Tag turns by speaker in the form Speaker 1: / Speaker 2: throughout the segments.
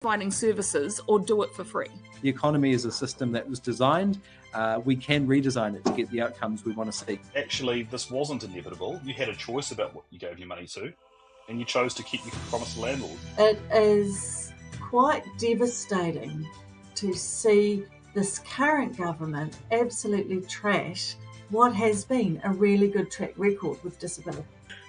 Speaker 1: providing services or do it for free.
Speaker 2: The economy is a system that was designed. We can redesign it to get the outcomes we want to see.
Speaker 3: Actually, this wasn't inevitable. You had a choice about what you gave your money to, and you chose to keep your promise to landlord.
Speaker 4: It is quite devastating to see this current government absolutely trash what has been a really good track record with disability.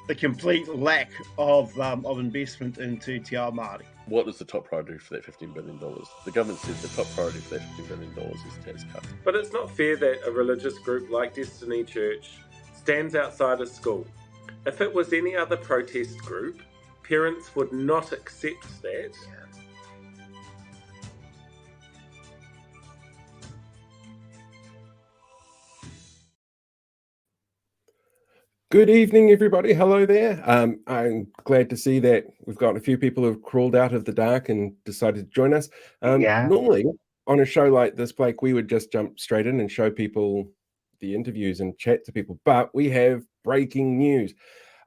Speaker 5: The complete lack of investment into Te Ao Māori.
Speaker 6: What is the top priority for that $15 billion? The government says the top priority for that $15 billion is tax cuts.
Speaker 7: But it's not fair that a religious group like Destiny Church stands outside a school. If it was any other protest group, parents would not accept that.
Speaker 8: Good evening, everybody. Hello there. I'm glad to see that we've got a few people who've crawled out of the dark and decided to join us. Normally, on a show like this, Blake, we would just jump straight in and show people the interviews and chat to people, but we have breaking news.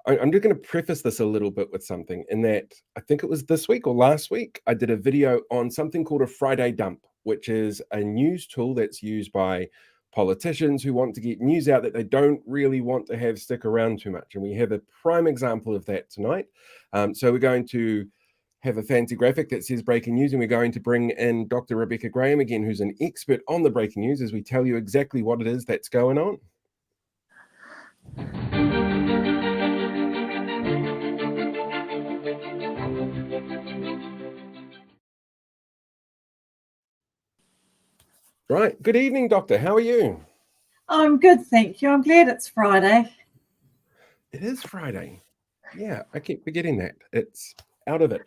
Speaker 8: I'm just going to preface this a little bit with something in that I think it was this week or last week, I did a video on something called a Friday dump, which is a news tool that's used by politicians who want to get news out that they don't really want to have stick around too much. And we have a prime example of that tonight. So we're going to have a fancy graphic that says breaking news, and we're going to bring in Dr. Rebecca Graham again, who's an expert on the breaking news, as we tell you exactly what it is that's going on. Right. Good evening, Doctor. How are you?
Speaker 4: I'm good, thank you. I'm glad it's Friday.
Speaker 8: It is Friday. Yeah, I keep forgetting that. It's out of it.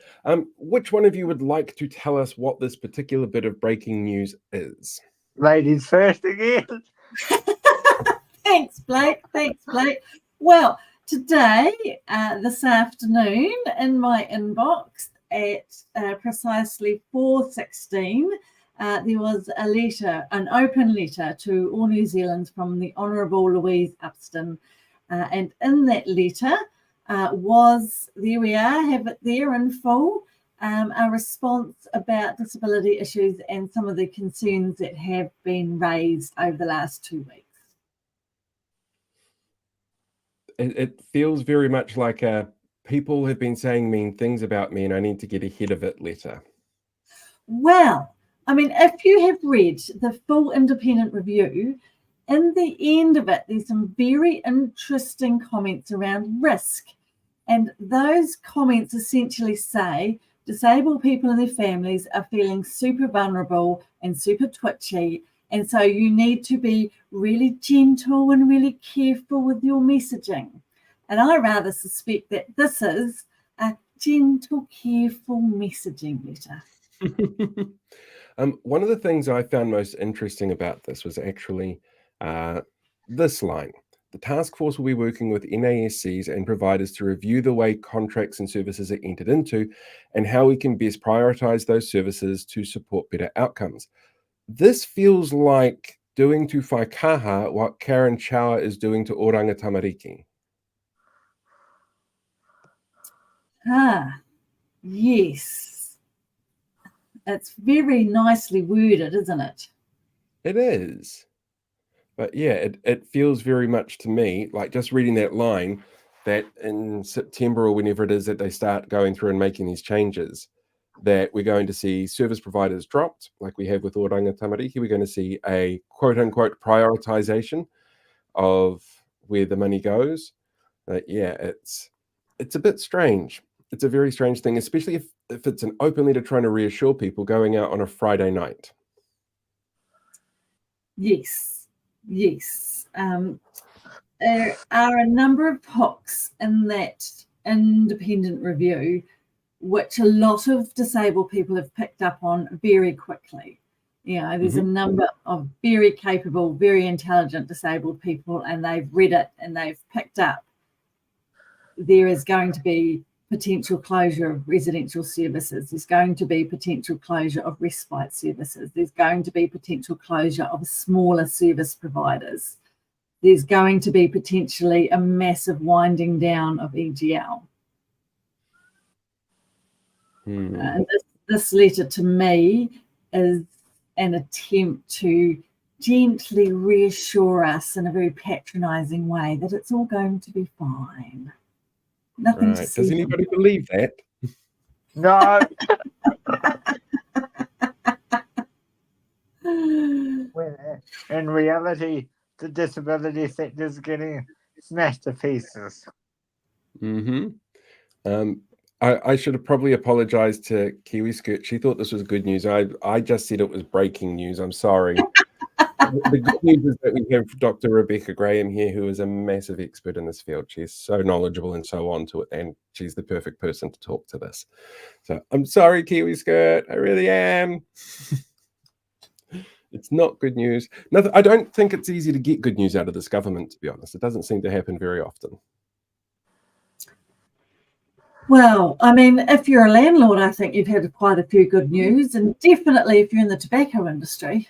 Speaker 8: Which one of you would like to tell us what this particular bit of breaking news is?
Speaker 9: Ladies first again.
Speaker 4: Thanks, Blake. Well, today, this afternoon, in my inbox at precisely 4:16, there was a letter, an open letter to all New Zealanders from the Honourable Louise Upston. And in that letter was, there we are, have it there in full, a response about disability issues and some of the concerns that have been raised over the last 2 weeks.
Speaker 8: It feels very much like a people have been saying mean things about me and I need to get ahead of it letter.
Speaker 4: Well, I mean, if you have read the full independent review, in the end of it, there's some very interesting comments around risk. And those comments essentially say disabled people and their families are feeling super vulnerable and super twitchy. And so you need to be really gentle and really careful with your messaging. And I rather suspect that this is a gentle, careful messaging letter.
Speaker 8: One of the things I found most interesting about this was actually this line. The task force will be working with NASCs and providers to review the way contracts and services are entered into and how we can best prioritise those services to support better outcomes. This feels like doing to Whaikaha what Karen Chow is doing to Oranga Tamariki.
Speaker 4: Yes. It's very nicely worded, isn't it?
Speaker 8: It is. But yeah, it feels very much to me, like just reading that line, that in September or whenever it is that they start going through and making these changes, that we're going to see service providers dropped, like we have with Oranga Tamariki. We're going to see a quote-unquote prioritization of where the money goes. Yeah, it's a bit strange. It's a very strange thing, especially if it's an open letter trying to reassure people going out on a Friday night.
Speaker 4: Yes. There are a number of hooks in that independent review, which a lot of disabled people have picked up on very quickly. You know, there's a number of very capable, very intelligent disabled people, and they've read it and they've picked up there is going to be potential closure of residential services. There's going to be potential closure of respite services. There's going to be potential closure of smaller service providers. There's going to be potentially a massive winding down of EGL. And this letter to me is an attempt to gently reassure us in a very patronising way that it's all going to be fine. Nothing to
Speaker 8: Right.
Speaker 4: see.
Speaker 8: Does anybody believe that?
Speaker 9: No. When in reality, the disability sector is getting smashed to pieces.
Speaker 8: I should have probably apologized to Kiwi Skirt. She thought this was good news. I just said it was breaking news. I'm sorry. The good news is that we have Dr. Rebecca Graham here, who is a massive expert in this field. She's so knowledgeable and so on to it, and she's the perfect person to talk to this. So I'm sorry, Kiwi Skirt. I really am. It's not good news. No, I don't think it's easy to get good news out of this government, to be honest. It doesn't seem to happen very often.
Speaker 4: Well, I mean, if you're a landlord, I think you've had quite a few good news, and definitely if you're in the tobacco industry.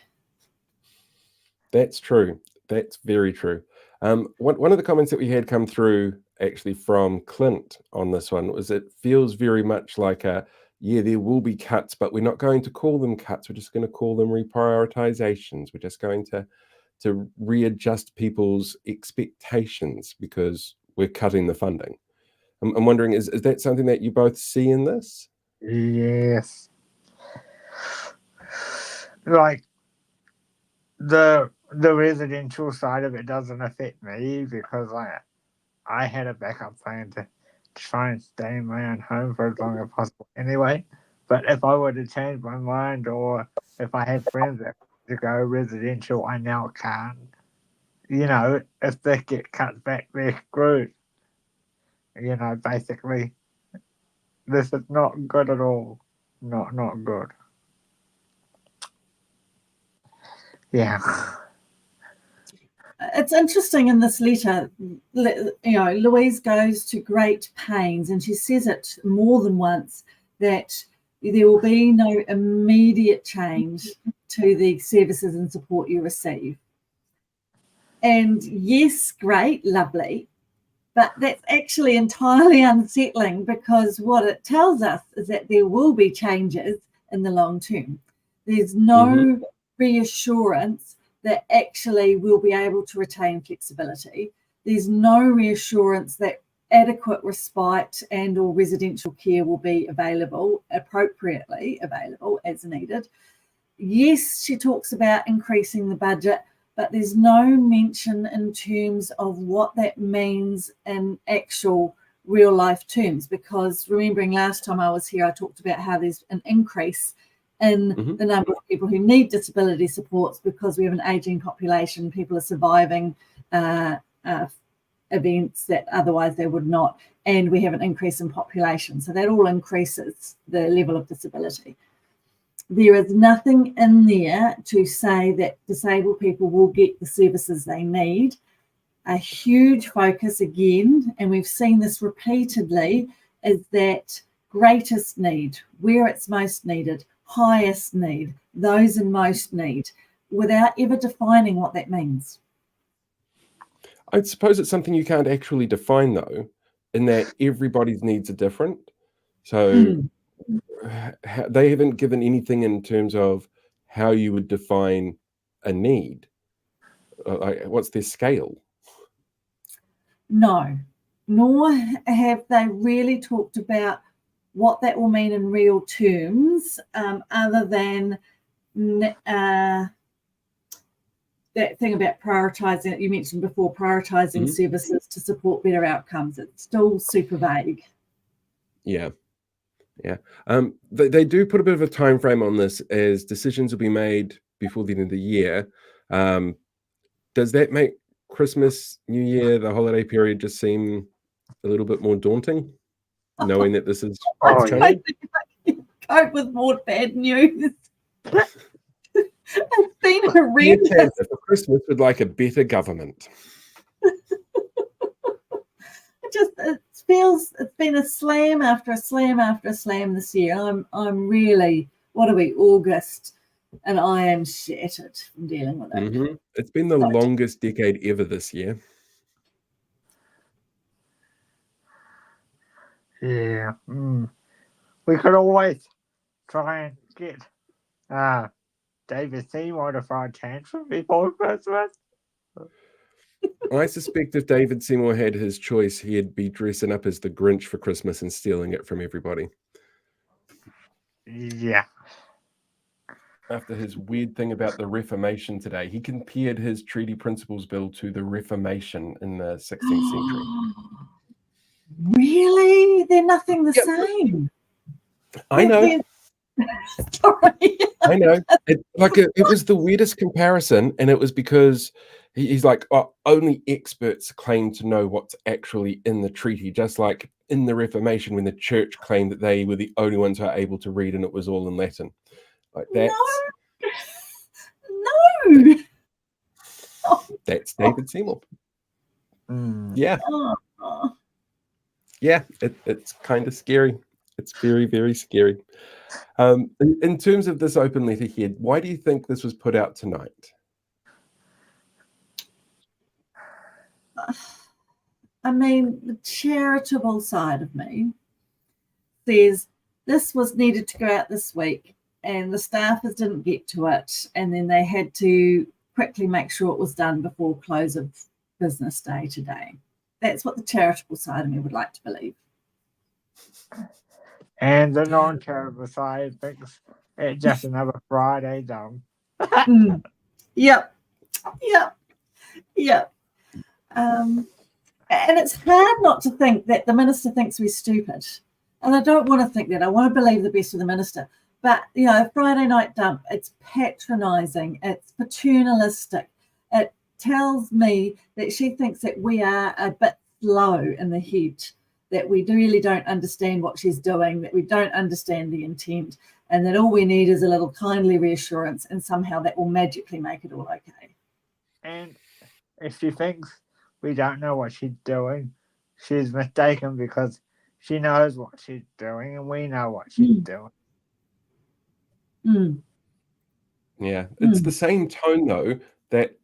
Speaker 8: That's true. That's very true. One of the comments that we had come through actually from Clint on this one was it feels very much like yeah, there will be cuts, but we're not going to call them cuts. We're just going to call them reprioritizations. We're just going to readjust people's expectations because we're cutting the funding. I'm wondering, is that something that you both see in this?
Speaker 9: Yes. Like the residential side of it doesn't affect me because I had a backup plan to try and stay in my own home for as long as possible anyway. But if I were to change my mind or if I had friends that to go residential, I now can't. You know, if they get cut back, they're screwed. You know, basically, this is not good at all. Not good. Yeah.
Speaker 4: It's interesting in this letter, you know, Louise goes to great pains and she says it more than once that there will be no immediate change to the services and support you receive. And yes, great, lovely, but that's actually entirely unsettling because what it tells us is that there will be changes in the long term. There's no reassurance that actually we'll be able to retain flexibility. There's no reassurance that adequate respite and or residential care will be appropriately available as needed. Yes, she talks about increasing the budget, but there's no mention in terms of what that means in actual real life terms, because remembering last time I was here, I talked about how there's an increase in the number of people who need disability supports because we have an aging population. People are surviving events that otherwise they would not, and we have an increase in population. So that all increases the level of disability. There is nothing in there to say that disabled people will get the services they need. A huge focus again, and we've seen this repeatedly, is that greatest need, where it's most needed, highest need, those in most need, without ever defining what that means.
Speaker 8: I suppose it's something you can't actually define, though, in that everybody's needs are different. So they haven't given anything in terms of how you would define a need. What's their scale?
Speaker 4: No, nor have they really talked about what that will mean in real terms, other than that thing about prioritising that you mentioned before, prioritising services to support better outcomes. It's still super vague.
Speaker 8: Yeah. They do put a bit of a time frame on this as decisions will be made before the end of the year. Does that make Christmas, New Year, the holiday period just seem a little bit more daunting, knowing that this is coming?
Speaker 4: I think I can cope with more bad news. It's been horrendous.
Speaker 8: For Christmas, would like a better government.
Speaker 4: It feels it's been a slam after a slam after a slam this year. I'm really, what are we, August, and I am shattered from dealing with it.
Speaker 8: It's been the longest decade ever this year.
Speaker 9: Yeah. We could always try and get David Seymour to throw a tantrum before Christmas.
Speaker 8: I suspect if David Seymour had his choice, he'd be dressing up as the Grinch for Christmas and stealing it from everybody.
Speaker 9: Yeah.
Speaker 8: After his weird thing about the Reformation today, he compared his Treaty Principles Bill to the Reformation in the 16th century.
Speaker 4: Really? They're nothing the same.
Speaker 8: I know.
Speaker 4: Sorry.
Speaker 8: I know. It was the weirdest comparison, and it was because he's like, oh, only experts claim to know what's actually in the treaty, just like in the Reformation when the church claimed that they were the only ones who are able to read and it was all in Latin. Like that's
Speaker 4: No.
Speaker 8: That's David Seymour. Yeah.
Speaker 4: Oh.
Speaker 8: Yeah, it's kind of scary. It's very, very scary. In terms of this open letterhead, why do you think this was put out tonight?
Speaker 4: I mean, the charitable side of me says this was needed to go out this week and the staffers didn't get to it, and then they had to quickly make sure it was done before close of business day today. That's what the charitable side of me would like to believe.
Speaker 9: And the non-charitable side thinks it's just another Friday done.
Speaker 4: Yep. And it's hard not to think that the minister thinks we're stupid. And I don't want to think that. I want to believe the best of the minister. But, Friday night dump, it's patronising, it's paternalistic. It tells me that she thinks that we are a bit slow in the head, that we really don't understand what she's doing, that we don't understand the intent, and that all we need is a little kindly reassurance, and somehow that will magically make it all okay.
Speaker 9: And if she thinks we don't know what she's doing, she's mistaken, because she knows what she's doing and we know what she's doing.
Speaker 8: Yeah, it's the same tone, though, that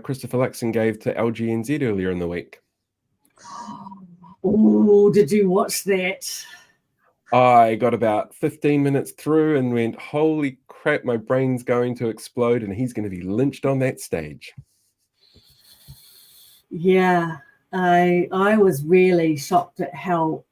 Speaker 8: Christopher Luxon gave to LGNZ earlier in the week.
Speaker 4: Oh, did you watch that?
Speaker 8: I got about 15 minutes through and went, holy crap, my brain's going to explode and he's going to be lynched on that stage.
Speaker 4: Yeah, I was really shocked at how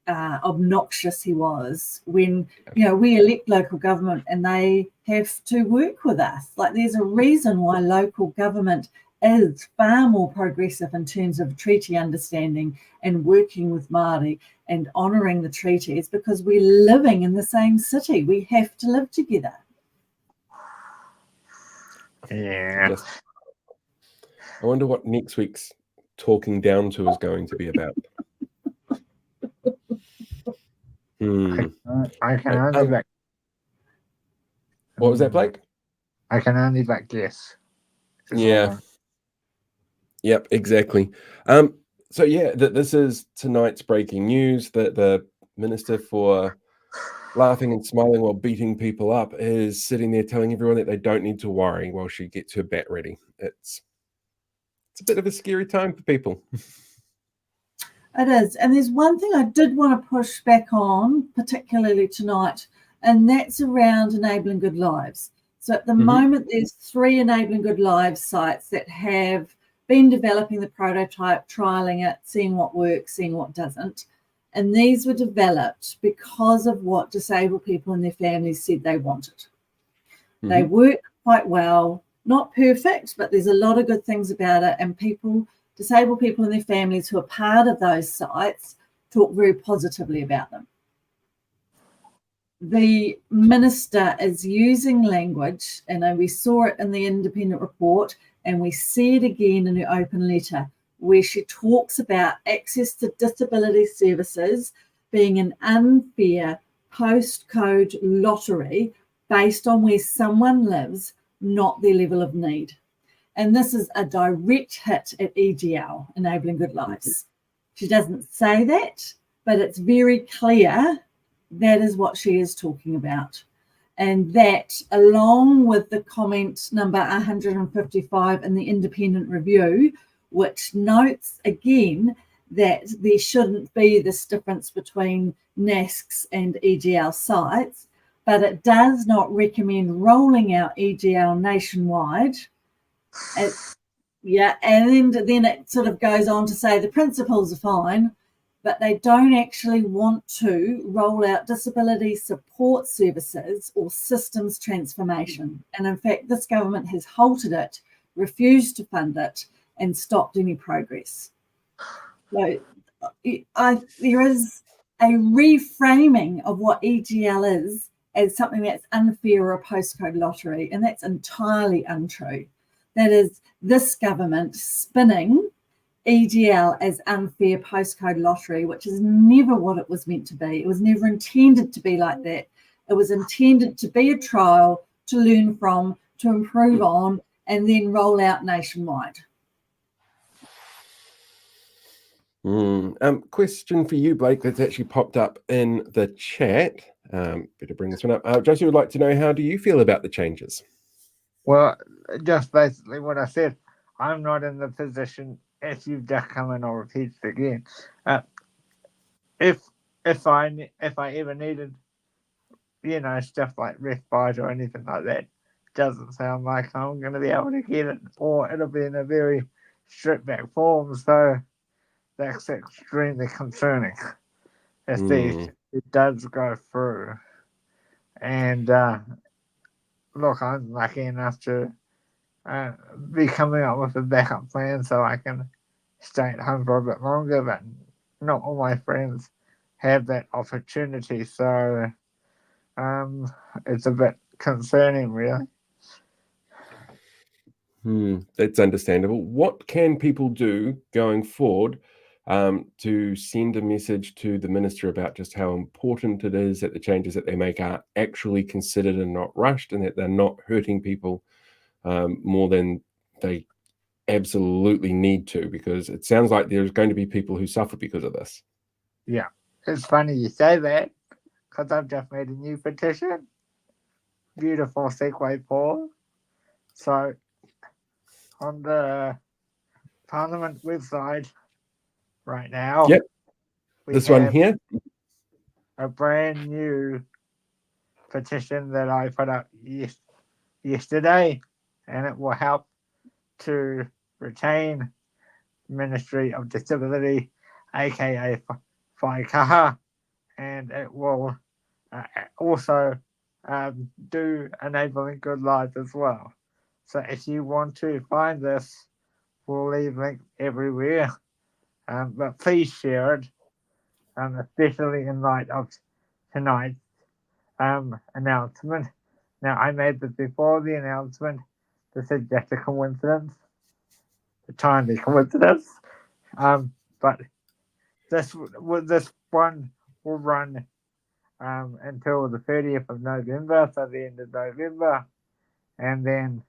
Speaker 4: obnoxious he was when, we elect local government and they have to work with us. Like, there's a reason why local government is far more progressive in terms of treaty understanding and working with Māori and honouring the treaty. It's because we're living in the same city. We have to live together.
Speaker 9: Yeah.
Speaker 8: I wonder what next week's talking down to is going to be about.
Speaker 9: I can only back.
Speaker 8: What was that, Blake?
Speaker 9: I can only back guess.
Speaker 8: Yeah. Yep, exactly. So yeah, this is tonight's breaking news that the Minister for Laughing and Smiling While Beating People Up is sitting there telling everyone that they don't need to worry while she gets her bat ready. It's a bit of a scary time for people.
Speaker 4: It is. And there's one thing I did want to push back on, particularly tonight, and that's around Enabling Good Lives. So at the moment, there's 3 Enabling Good Lives sites that have been developing the prototype, trialing it, seeing what works, seeing what doesn't. And these were developed because of what disabled people and their families said they wanted. They work quite well, not perfect, but there's a lot of good things about it. And disabled people and their families who are part of those sites talk very positively about them. The minister is using language, and we saw it in the independent report, and we see it again in her open letter, where she talks about access to disability services being an unfair postcode lottery based on where someone lives, not their level of need. And this is a direct hit at EGL, Enabling Good Lives. She doesn't say that, but it's very clear that is what she is talking about. And that, along with the comment number 155 in the independent review, which notes again that there shouldn't be this difference between NASCs and EGL sites, but it does not recommend rolling out EGL nationwide. And then it sort of goes on to say the principles are fine, but they don't actually want to roll out disability support services or systems transformation. And in fact, this government has halted it, refused to fund it, and stopped any progress. So there is a reframing of what EGL is as something that's unfair or a postcode lottery, and that's entirely untrue. That is this government spinning EGL as unfair postcode lottery, which is never what it was meant to be. It was never intended to be like that. It was intended to be a trial, to learn from, to improve on, and then roll out nationwide.
Speaker 8: Question for you, Blake, that's actually popped up in the chat. Better bring this one up. Josie would like to know, how do you feel about the changes?
Speaker 9: Well, just basically what I said. I'm not in the position, if you've just come in, I'll repeat it again. If I ever needed, stuff like respite or anything like that, doesn't sound like I'm going to be able to get it, or it'll be in a very stripped back form. So that's extremely concerning if it does go through. And look, I'm lucky enough to be coming up with a backup plan so I can stay at home for a bit longer, but not all my friends have that opportunity. So it's a bit concerning, really.
Speaker 8: That's understandable. What can people do going forward to send a message to the minister about just how important it is that the changes that they make are actually considered and not rushed, and that they're not hurting people more than they absolutely need to? Because it sounds like there's going to be people who suffer because of this.
Speaker 9: Yeah, it's funny you say that, because I've just made a new petition. Beautiful segue, Paul. So on the Parliament website right now,
Speaker 8: this one here,
Speaker 9: a brand new petition that I put up yesterday, and it will help to retain Ministry of Disability, aka Whaikaha, and it will also do enabling good lives as well. So if you want to find this, we'll leave links everywhere, but please share it, especially in light of tonight's announcement. Now, I made this before the announcement. This is just a coincidence, a tiny coincidence. But this one will run until the 30th of November, so the end of November, and then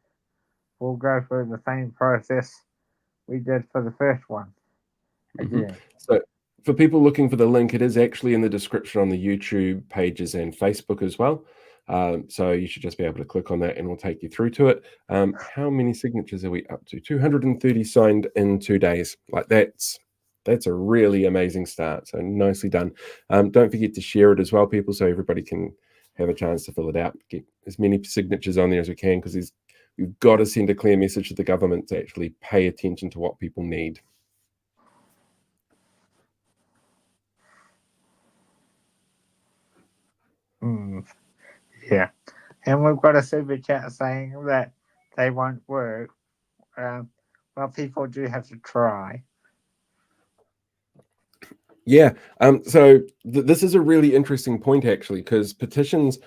Speaker 9: we'll go through the same process we did for the first one again.
Speaker 8: So for people looking for the link, it is actually in the description on the YouTube pages and Facebook as well. So you should just be able to click on that and we'll take you through to it. How many signatures are we up to? 230 signed in 2 days. Like that's a really amazing start. So nicely done. Don't forget to share it as well, people, so everybody can have a chance to fill it out. Get as many signatures on there as we can, because we've got to send a clear message to the government to actually pay attention to what people need.
Speaker 9: Yeah, and we've got a super chat saying that they won't work. Well, people do have to try.
Speaker 8: Yeah, so this is a really interesting point, actually, because petitions,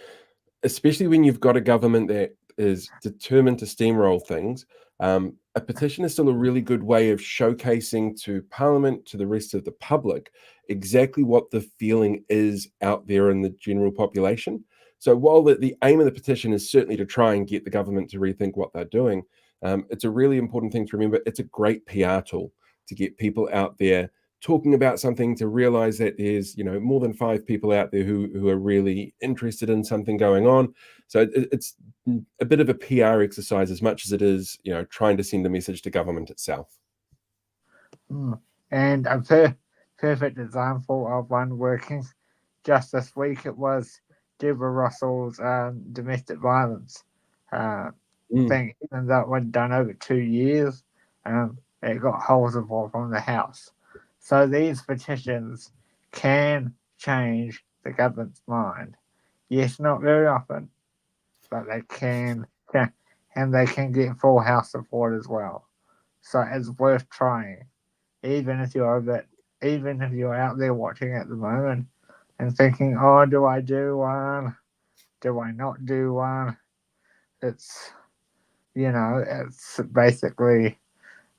Speaker 8: especially when you've got a government that is determined to steamroll things, a petition is still a really good way of showcasing to Parliament, to the rest of the public, exactly what the feeling is out there in the general population. So while the aim of the petition is certainly to try and get the government to rethink what they're doing, it's a really important thing to remember. It's a great PR tool to get people out there talking about something, to realize that there's more than 5 people out there who are really interested in something going on. So it's a bit of a PR exercise as much as it is trying to send a message to government itself.
Speaker 9: And a perfect example of one working just this week, it was Deborah Russell's domestic violence thing, even though it was done over 2 years, it got hold of it from the House. So these petitions can change the government's mind. Yes, not very often, but they can, and they can get full House support as well. So it's worth trying, even if you're out there watching at the moment and thinking, "Oh, do I do one? Do I not do one?" It's it's basically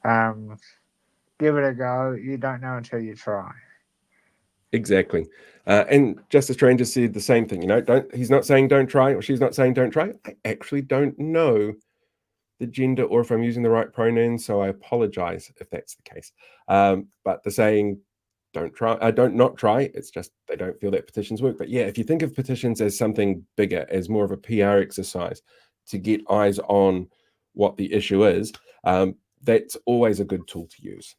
Speaker 9: give it a go. You don't know until you try.
Speaker 8: Exactly. And Justice Stranger said the same thing. He's not saying don't try, or she's not saying don't try. I actually don't know the gender or if I'm using the right pronouns, so I apologize if that's the case. But the saying don't not try, it's just they don't feel that petitions work. But yeah, if you think of petitions as something bigger, as more of a PR exercise to get eyes on what the issue is, that's always a good tool to use.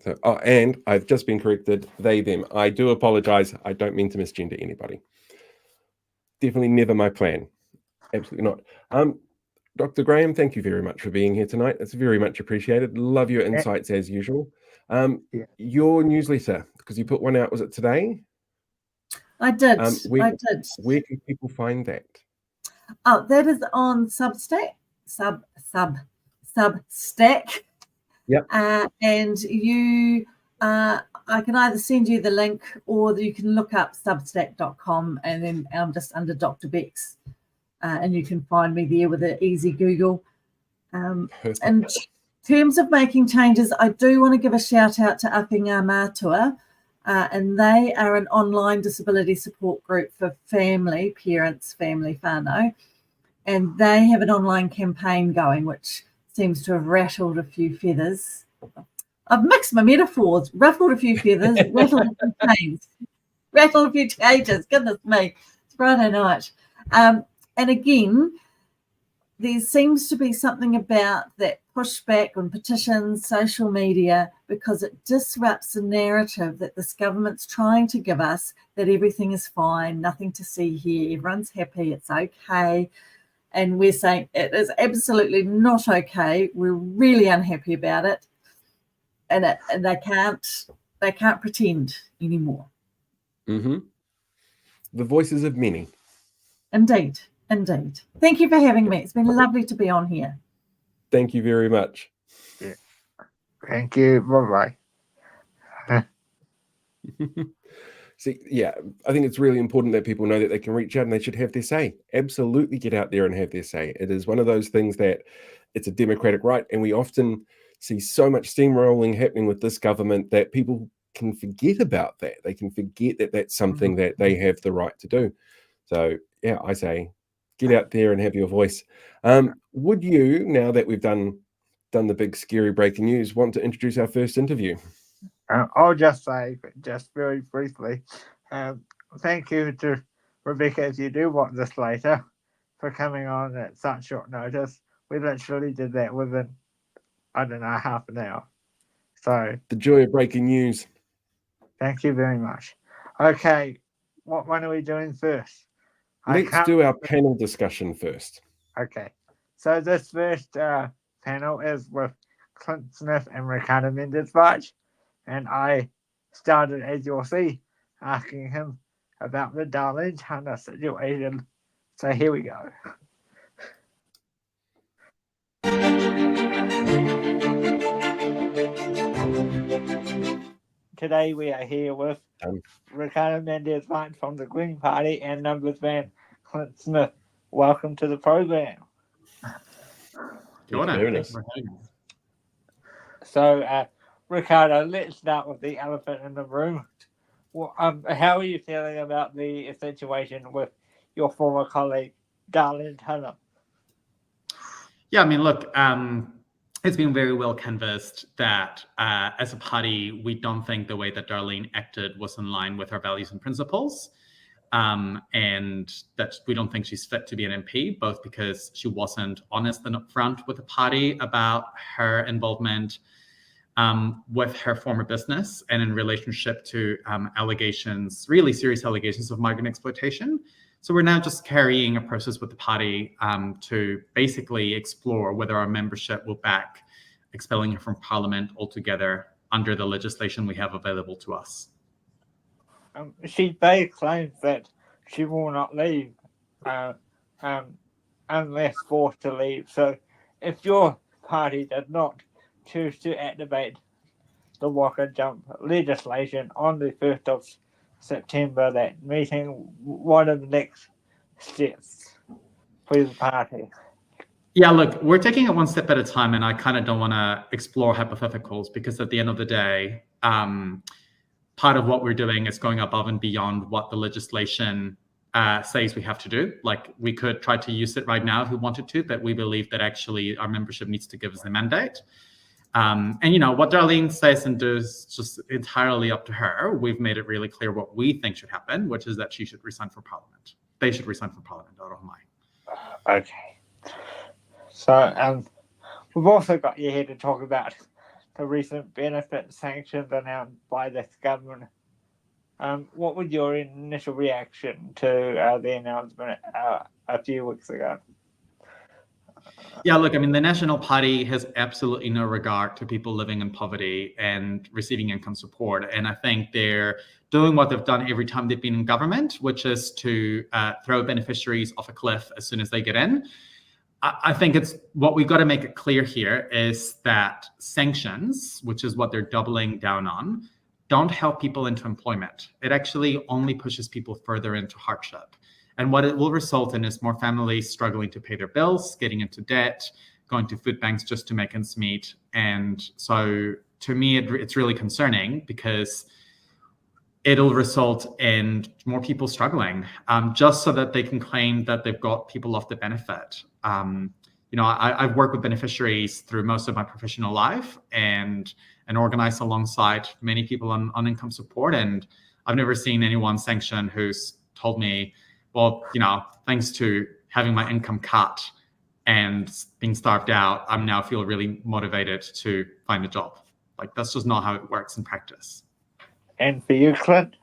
Speaker 8: So, and I've just been corrected, they, them. I do apologize. I don't mean to misgender anybody. Definitely never my plan. Absolutely not. Dr. Graham, thank you very much for being here tonight. It's very much appreciated. Love your insights as usual. Your newsletter, because you put one out, was it today?
Speaker 4: I did.
Speaker 8: Where can people find that?
Speaker 4: Oh, that is on Substack. Substack.
Speaker 8: Yep.
Speaker 4: And you, I can either send you the link or you can look up substack.com and then I'm just under Dr. Bex. And you can find me there with an easy Google. In terms of making changes, I do want to give a shout out to Apinga Mātua. And they are an online disability support group for parents, family whānau. And they have an online campaign going, which seems to have rattled a few feathers. I've mixed my metaphors, ruffled a few feathers, rattled a few cages. Rattled a few cages, goodness me. It's Friday night. And again, there seems to be something about that pushback on petitions, social media, because it disrupts the narrative that this government's trying to give us, that everything is fine, nothing to see here, everyone's happy, it's okay. And we're saying it is absolutely not okay. We're really unhappy about it. And they can't pretend anymore.
Speaker 8: Mm-hmm. The voices of many.
Speaker 4: Indeed. Thank you for having me. It's been lovely to be on here.
Speaker 8: Thank you very much.
Speaker 9: Yeah. Thank you. Bye-bye.
Speaker 8: See, yeah, I think it's really important that people know that they can reach out and they should have their say. Absolutely get out there and have their say. It is one of those things that it's a democratic right, and we often see so much steamrolling happening with this government that people can forget about that. They can forget that that's something that they have the right to do. So, yeah, I say get out there and have your voice. Would you, now that we've done the big scary breaking news, want to introduce our first interview?
Speaker 9: I'll just say, just very briefly, thank you to Rebecca, if you do want this later, for coming on at such short notice. We literally did that within, I don't know, half an hour. So
Speaker 8: the joy of breaking news.
Speaker 9: Thank you very much. Okay, what one are we doing first?
Speaker 8: Let's do our panel discussion first.
Speaker 9: Okay, so this first panel is with Clint Smith and Ricardo Menéndez. And I started, as you'll see, asking him about the Darlene Hunter situation. So here we go. Today we are here with Ricardo Menéndez from the Green Party and Numbers-Man Clint Smith. Welcome to the program. So, Ricardo, let's start with the elephant in the room. Well, how are you feeling about the situation with your former colleague, Darlene Hunter?
Speaker 10: Yeah, I mean, look, it's been very well canvassed that as a party, we don't think the way that Darlene acted was in line with our values and principles. And that we don't think she's fit to be an MP, both because she wasn't honest and upfront with the party about her involvement with her former business and in relationship to allegations, really serious allegations of migrant exploitation. So we're now just carrying a process with the party to basically explore whether our membership will back expelling her from Parliament altogether under the legislation we have available to us.
Speaker 9: She made claims that she will not leave unless forced to leave. So if your party does not choose to activate the walk and jump legislation on the 1st of September, that meeting, what are the next steps for the party?
Speaker 10: Yeah, look, we're taking it one step at a time, and I kind of don't want to explore hypotheticals because at the end of the day, part of what we're doing is going above and beyond what the legislation says we have to do. Like, we could try to use it right now if we wanted to, but we believe that actually our membership needs to give us a mandate. And, you know, what Darlene says and does just entirely up to her. We've made it really clear what we think should happen, which is that she should resign from Parliament. They should resign from Parliament, I don't mind.
Speaker 9: Okay. So we've also got you here to talk about the recent benefit sanctions announced by this government. What was your initial reaction to the announcement a few weeks ago?
Speaker 10: Yeah, look, I mean, the National Party has absolutely no regard to people living in poverty and receiving income support. And I think they're doing what they've done every time they've been in government, which is to throw beneficiaries off a cliff as soon as they get in. I think it's what we've got to make it clear here is that sanctions, which is what they're doubling down on, don't help people into employment. It actually only pushes people further into hardship. And what it will result in is more families struggling to pay their bills, getting into debt, going to food banks just to make ends meet. And so to me, it's really concerning because it'll result in more people struggling just so that they can claim that they've got people off the benefit. You know, I've worked with beneficiaries through most of my professional life and organized alongside many people on income support. And I've never seen anyone sanctioned who's told me, well, you know, thanks to having my income cut and being starved out, I now feel really motivated to find a job. Like, that's just not how it works in practice.
Speaker 9: And for you, Clint?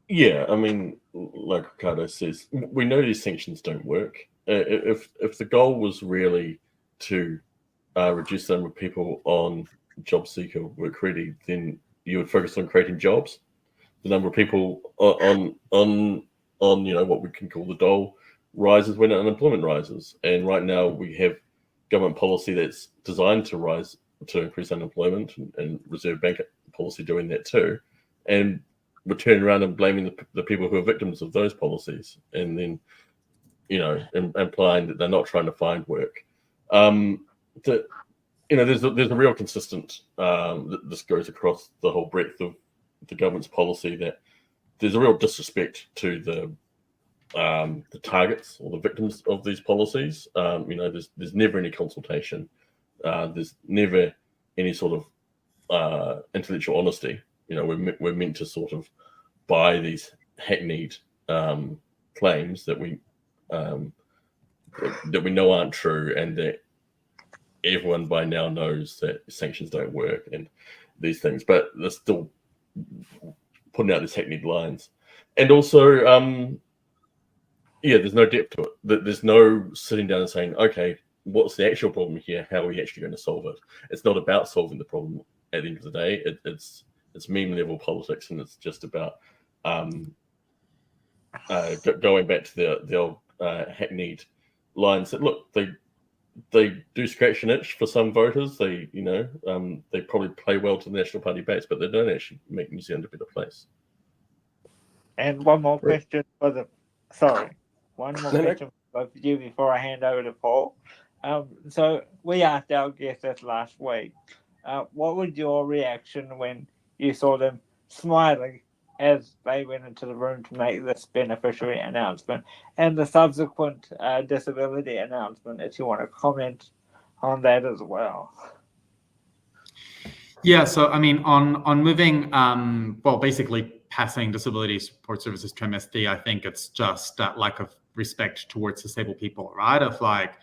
Speaker 6: Yeah, I mean, like Ricardo says, we know these sanctions don't work. If the goal was really to reduce the number of people on job seeker work ready, then you would focus on creating jobs. The number of people on you know, what we can call the dole rises when unemployment rises. And right now we have government policy that's designed to increase unemployment, and Reserve Bank policy doing that too. And we're turning around and blaming the people who are victims of those policies, and then, you know, implying that they're not trying to find work. You know, there's a real consistent, this goes across the whole breadth of the government's policy, that there's a real disrespect to the targets or the victims of these policies. You know, there's never any consultation. There's never any sort of intellectual honesty. You know, we're meant to sort of buy these hackneyed claims that we know aren't true, and that everyone by now knows that sanctions don't work and these things, but they're still putting out these hackneyed lines. And also, yeah, there's no depth to it. There's no sitting down and saying, okay, what's the actual problem here? How are we actually going to solve it? It's not about solving the problem at the end of the day. It's meme level politics, and it's just about going back to the old hackneyed lines that, look, they do scratch an itch for some voters. They, you know, they probably play well to the National Party base, but they don't actually make New Zealand a better place.
Speaker 9: And one more question for you before I hand over to Paul. So we asked our guests this last week, what was your reaction when you saw them smiling as they went into the room to make this beneficiary announcement and the subsequent disability announcement, if you want to comment on that as well?
Speaker 10: Yeah, so I mean, on moving, well, basically passing disability support services to MSD, I think it's just that lack of respect towards disabled people, right? Of like,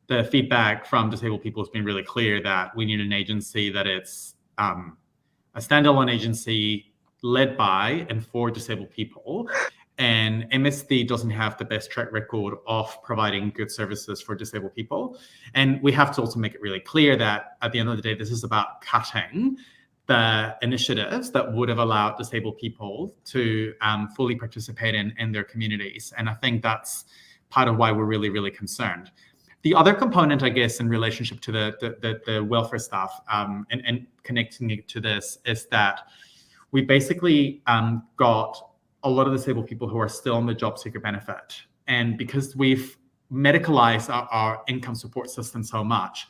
Speaker 10: the feedback from disabled people has been really clear that we need an agency that it's a standalone agency led by and for disabled people. And MSD doesn't have the best track record of providing good services for disabled people. And we have to also make it really clear that at the end of the day, this is about cutting the initiatives that would have allowed disabled people to fully participate in their communities. And I think that's part of why we're really, really concerned. The other component, I guess, in relationship to the welfare stuff and connecting it to this is that we basically got a lot of disabled people who are still on the job seeker benefit. And because we've medicalized our income support system so much,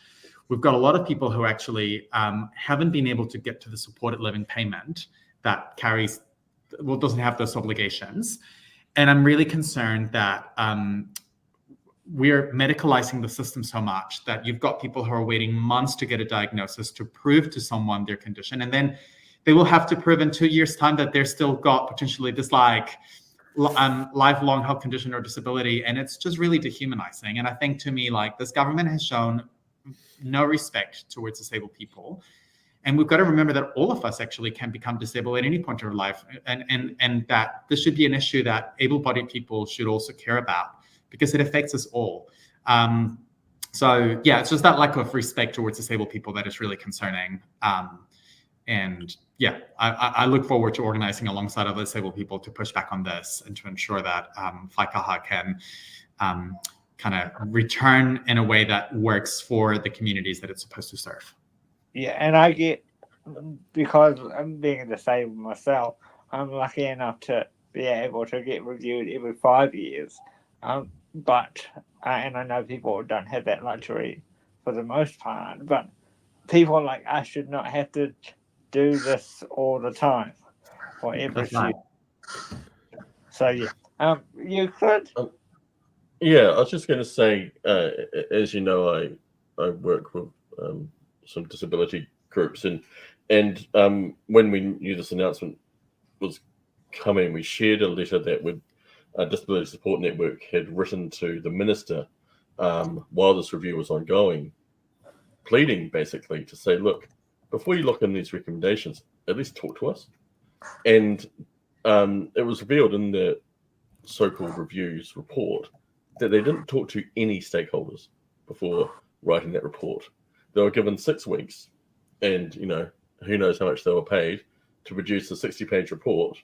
Speaker 10: we've got a lot of people who actually haven't been able to get to the supported living payment that doesn't have those obligations. And I'm really concerned that we're medicalizing the system so much that you've got people who are waiting months to get a diagnosis to prove to someone their condition. And then they will have to prove in 2 years' time that they're still got potentially this lifelong health condition or disability. And it's just really dehumanizing. And I think to me, this government has shown no respect towards disabled people. And we've got to remember that all of us actually can become disabled at any point in our life. And that this should be an issue that able-bodied people should also care about because it affects us all. So yeah, it's just that lack of respect towards disabled people that is really concerning. And yeah, I look forward to organizing alongside other disabled people to push back on this and to ensure that Whaikaha can kind of return in a way that works for the communities that it's supposed to serve.
Speaker 9: Yeah, and I get, because I'm being disabled myself, I'm lucky enough to be able to get reviewed every 5 years. But I know people don't have that luxury for the most part, but people like us should not have to do this all the time or every few. So yeah, you could.
Speaker 6: Yeah, I was just going to say, as you know, I work with some disability groups, and when we knew this announcement was coming, we shared a letter that would Disability Support Network had written to the minister while this review was ongoing, pleading basically to say, look, before you lock in these recommendations, at least talk to us. And it was revealed in the so-called reviews report that they didn't talk to any stakeholders before writing that report. They were given 6 weeks, and who knows how much they were paid to produce a 60-page report,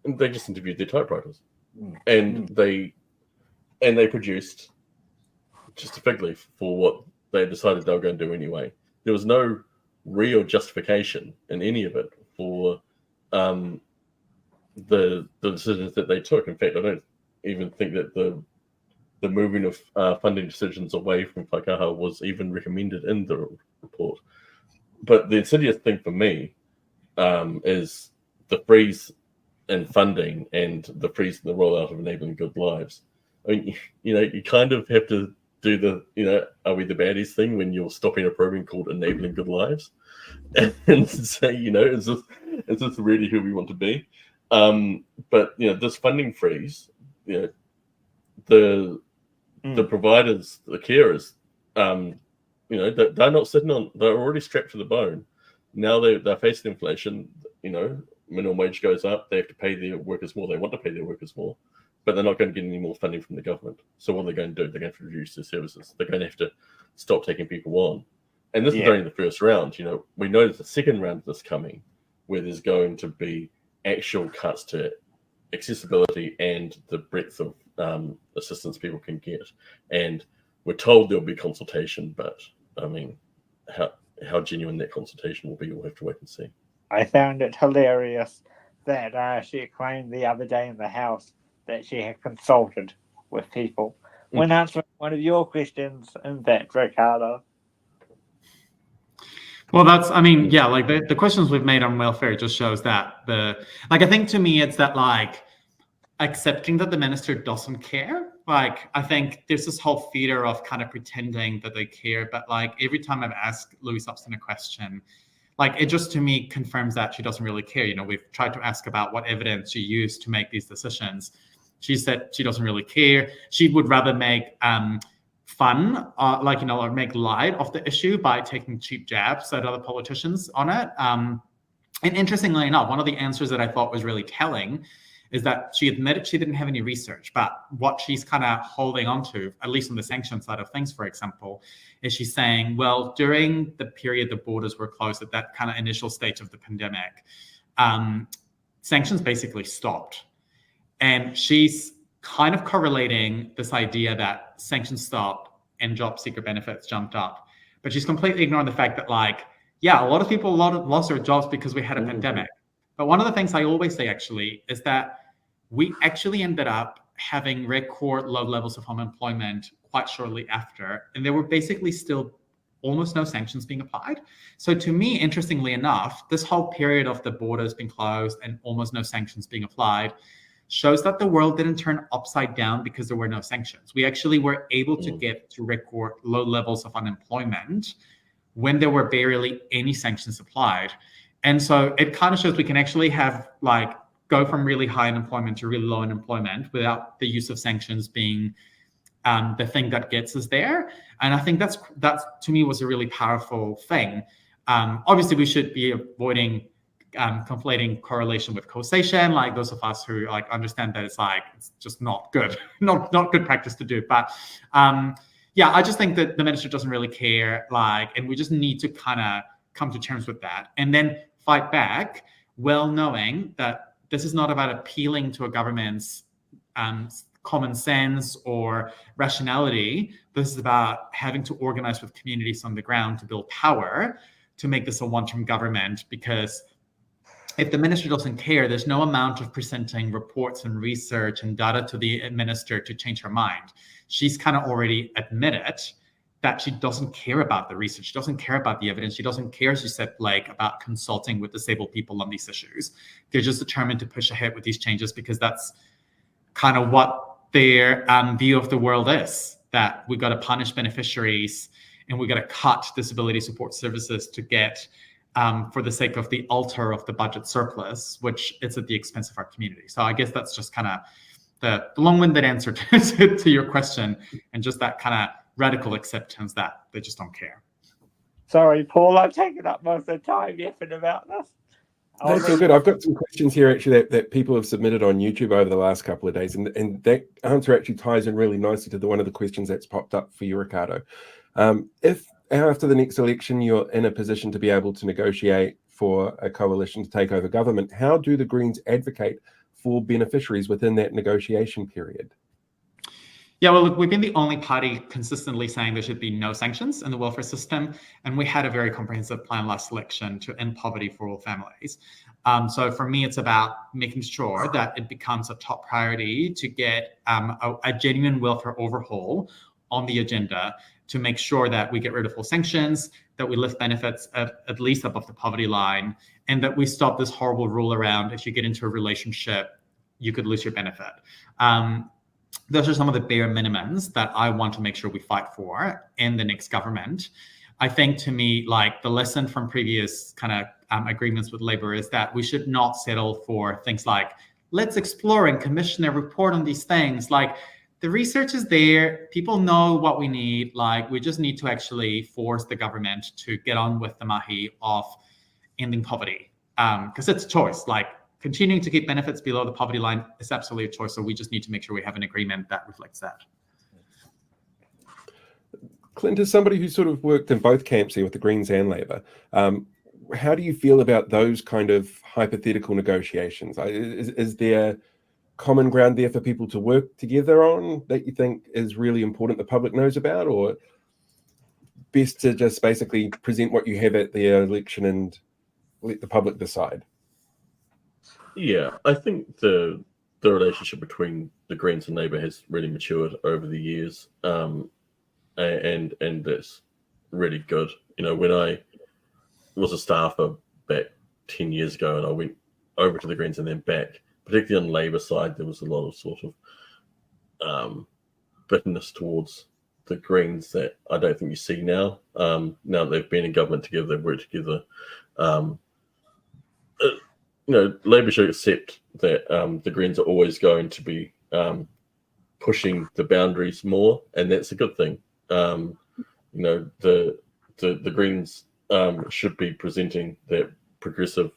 Speaker 6: and they just interviewed their typewriters. And they produced just a fig leaf for what they decided they were going to do anyway. There was no real justification in any of it for the decisions that they took. In fact, I don't even think that the moving of funding decisions away from Whaikaha was even recommended in the report. But the insidious thing for me is the freeze in funding and the freeze in the rollout of Enabling Good Lives. I mean, you kind of have to do the, are we the baddies thing when you're stopping a program called Enabling Good Lives and say, is this really who we want to be? But, this funding freeze, the providers, the carers, they're not sitting on, they're already strapped to the bone. Now they're facing inflation, minimum wage goes up, they have to pay their workers more, they want to pay their workers more, but they're not going to get any more funding from the government. So what are they going to do? They're going to have to reduce their services. They're going to have to stop taking people on. And this is only the first round. We know there's a second round of this coming where there's going to be actual cuts to accessibility and the breadth of assistance people can get. And we're told there'll be consultation, but I mean, how genuine that consultation will be, we'll have to wait and see.
Speaker 9: I found it hilarious that she claimed the other day in the House that she had consulted with people. When answering one of your questions, in fact, Ricardo.
Speaker 10: Well, the questions we've made on welfare just shows that I think to me, it's that accepting that the minister doesn't care. I think there's this whole theater of kind of pretending that they care, but every time I've asked Louise Upston a question, it just to me confirms that she doesn't really care. We've tried to ask about what evidence she used to make these decisions. She said she doesn't really care. She would rather make fun, or make light of the issue by taking cheap jabs at other politicians on it. And interestingly enough, one of the answers that I thought was really telling is that she admitted she didn't have any research, but what she's kind of holding on to, at least on the sanction side of things, for example, is she's saying, well, during the period the borders were closed at that kind of initial stage of the pandemic, sanctions basically stopped. And she's kind of correlating this idea that sanctions stopped and job seeker benefits jumped up. But she's completely ignoring the fact that, a lot of people lost their jobs because we had a pandemic. But one of the things I always say, actually, is that we actually ended up having record low levels of unemployment quite shortly after. And there were basically still almost no sanctions being applied. So to me, interestingly enough, this whole period of the borders being closed and almost no sanctions being applied shows that the world didn't turn upside down because there were no sanctions. We actually were able to get to record low levels of unemployment when there were barely any sanctions applied. And so it kind of shows we can actually have go from really high unemployment to really low unemployment without the use of sanctions being the thing that gets us there. And I think that's to me was a really powerful thing. Obviously, we should be avoiding conflating correlation with causation, like those of us who understand that it's just not good, not good practice to do. But I just think that the minister doesn't really care, and we just need to kind of come to terms with that and then fight back, well knowing that this is not about appealing to a government's common sense or rationality. This is about having to organize with communities on the ground to build power to make this a one-term government, because if the minister doesn't care, there's no amount of presenting reports and research and data to the minister to change her mind. She's kind of already admitted that she doesn't care about the research. She doesn't care about the evidence. She doesn't care, as you said, Blake, about consulting with disabled people on these issues. They're just determined to push ahead with these changes because that's kind of what their view of the world is, that we got to punish beneficiaries and we got to cut disability support services to get for the sake of the altar of the budget surplus, which is at the expense of our community. So I guess that's just kind of the long-winded answer to your question, and just that kind of radical acceptance that they just don't care.
Speaker 9: Sorry, Paul, I've taken up most of the time yapping about this.
Speaker 8: That's all good. I've got some questions here actually that people have submitted on YouTube over the last couple of days, and that answer actually ties in really nicely to one of the questions that's popped up for you, Ricardo. If after the next election you're in a position to be able to negotiate for a coalition to take over government, how do the Greens advocate for beneficiaries within that negotiation period?
Speaker 10: Yeah, well, look, we've been the only party consistently saying there should be no sanctions in the welfare system, and we had a very comprehensive plan last election to end poverty for all families. So for me, it's about making sure that it becomes a top priority to get a genuine welfare overhaul on the agenda, to make sure that we get rid of all sanctions, that we lift benefits at least above the poverty line, and that we stop this horrible rule around if you get into a relationship, you could lose your benefit. Those are some of the bare minimums that I want to make sure we fight for in the next government. I think, to me, the lesson from previous kind of agreements with Labour is that we should not settle for things like, let's explore and commission a report on these things. The research is there. People know what we need. We just need to actually force the government to get on with the mahi of ending poverty. Because it's a choice. Continuing to keep benefits below the poverty line is absolutely a choice. So we just need to make sure we have an agreement that reflects that.
Speaker 8: Clint, as somebody who sort of worked in both camps here with the Greens and Labour, how do you feel about those kind of hypothetical negotiations? Is there common ground there for people to work together on that you think is really important the public knows about, or best to just basically present what you have at the election and let the public decide?
Speaker 6: Yeah, I think the relationship between the Greens and Labour has really matured over the years, and that's really good. When I was a staffer back 10 years ago and I went over to the Greens and then back, particularly on the Labour side, there was a lot of sort of bitterness towards the Greens that I don't think you see now. Now that they've been in government together, they've worked together. Labour should accept that the Greens are always going to be pushing the boundaries more, and that's a good thing. the Greens should be presenting that progressive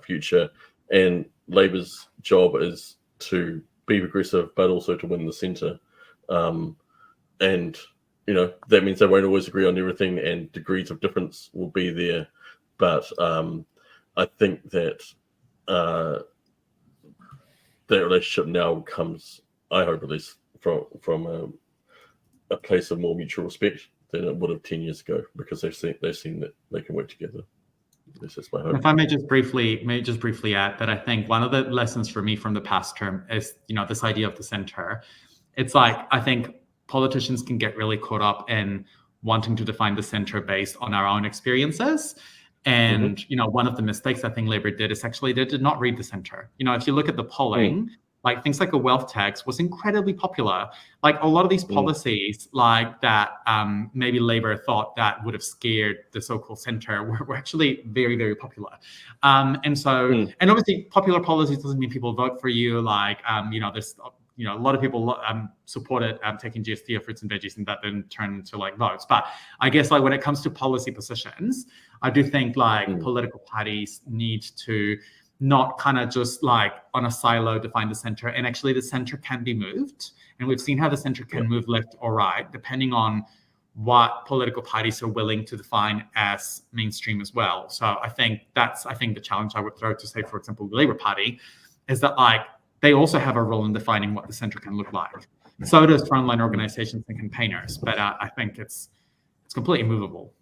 Speaker 6: future, and Labour's job is to be progressive, but also to win the centre. And that means they won't always agree on everything, and degrees of difference will be there. But I think that that relationship now comes, I hope at least, from a place of more mutual respect than it would have 10 years ago, because they've seen that they can work together. This is my hope.
Speaker 10: If I may just briefly add that I think one of the lessons for me from the past term is, this idea of the center. It's like, I think politicians can get really caught up in wanting to define the center based on our own experiences. And, one of the mistakes I think Labour did is actually they did not read the center. If you look at the polling, like things like a wealth tax was incredibly popular. Like a lot of these policies like that, maybe Labour thought that would have scared the so-called centre were actually very, very popular. And obviously popular policies doesn't mean people vote for you. Like, there's, a lot of people supported taking GST of fruits and veggies, and that then turned into like votes. But I guess like when it comes to policy positions, I do think like political parties need to not kind of just like on a silo define the center, and actually the center can be moved. And we've seen how the center can move left or right, depending on what political parties are willing to define as mainstream as well. So I think that's, the challenge I would throw to, say, for example, the Labour Party, is that like they also have a role in defining what the center can look like. So does frontline organizations and campaigners, but I think it's completely movable.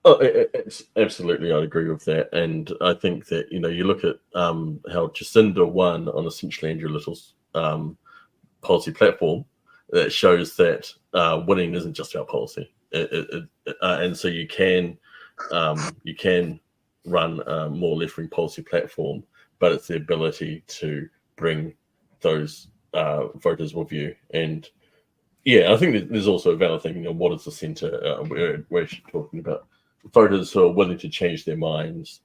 Speaker 6: Oh, it's absolutely, I'd agree with that. And I think that, you look at how Jacinda won on essentially Andrew Little's policy platform, that shows that winning isn't just about policy. And so you can run a more left-wing policy platform, but it's the ability to bring those voters with you. And I think there's also a valid thing, what is the centre? We're actually talking about voters who are willing to change their minds.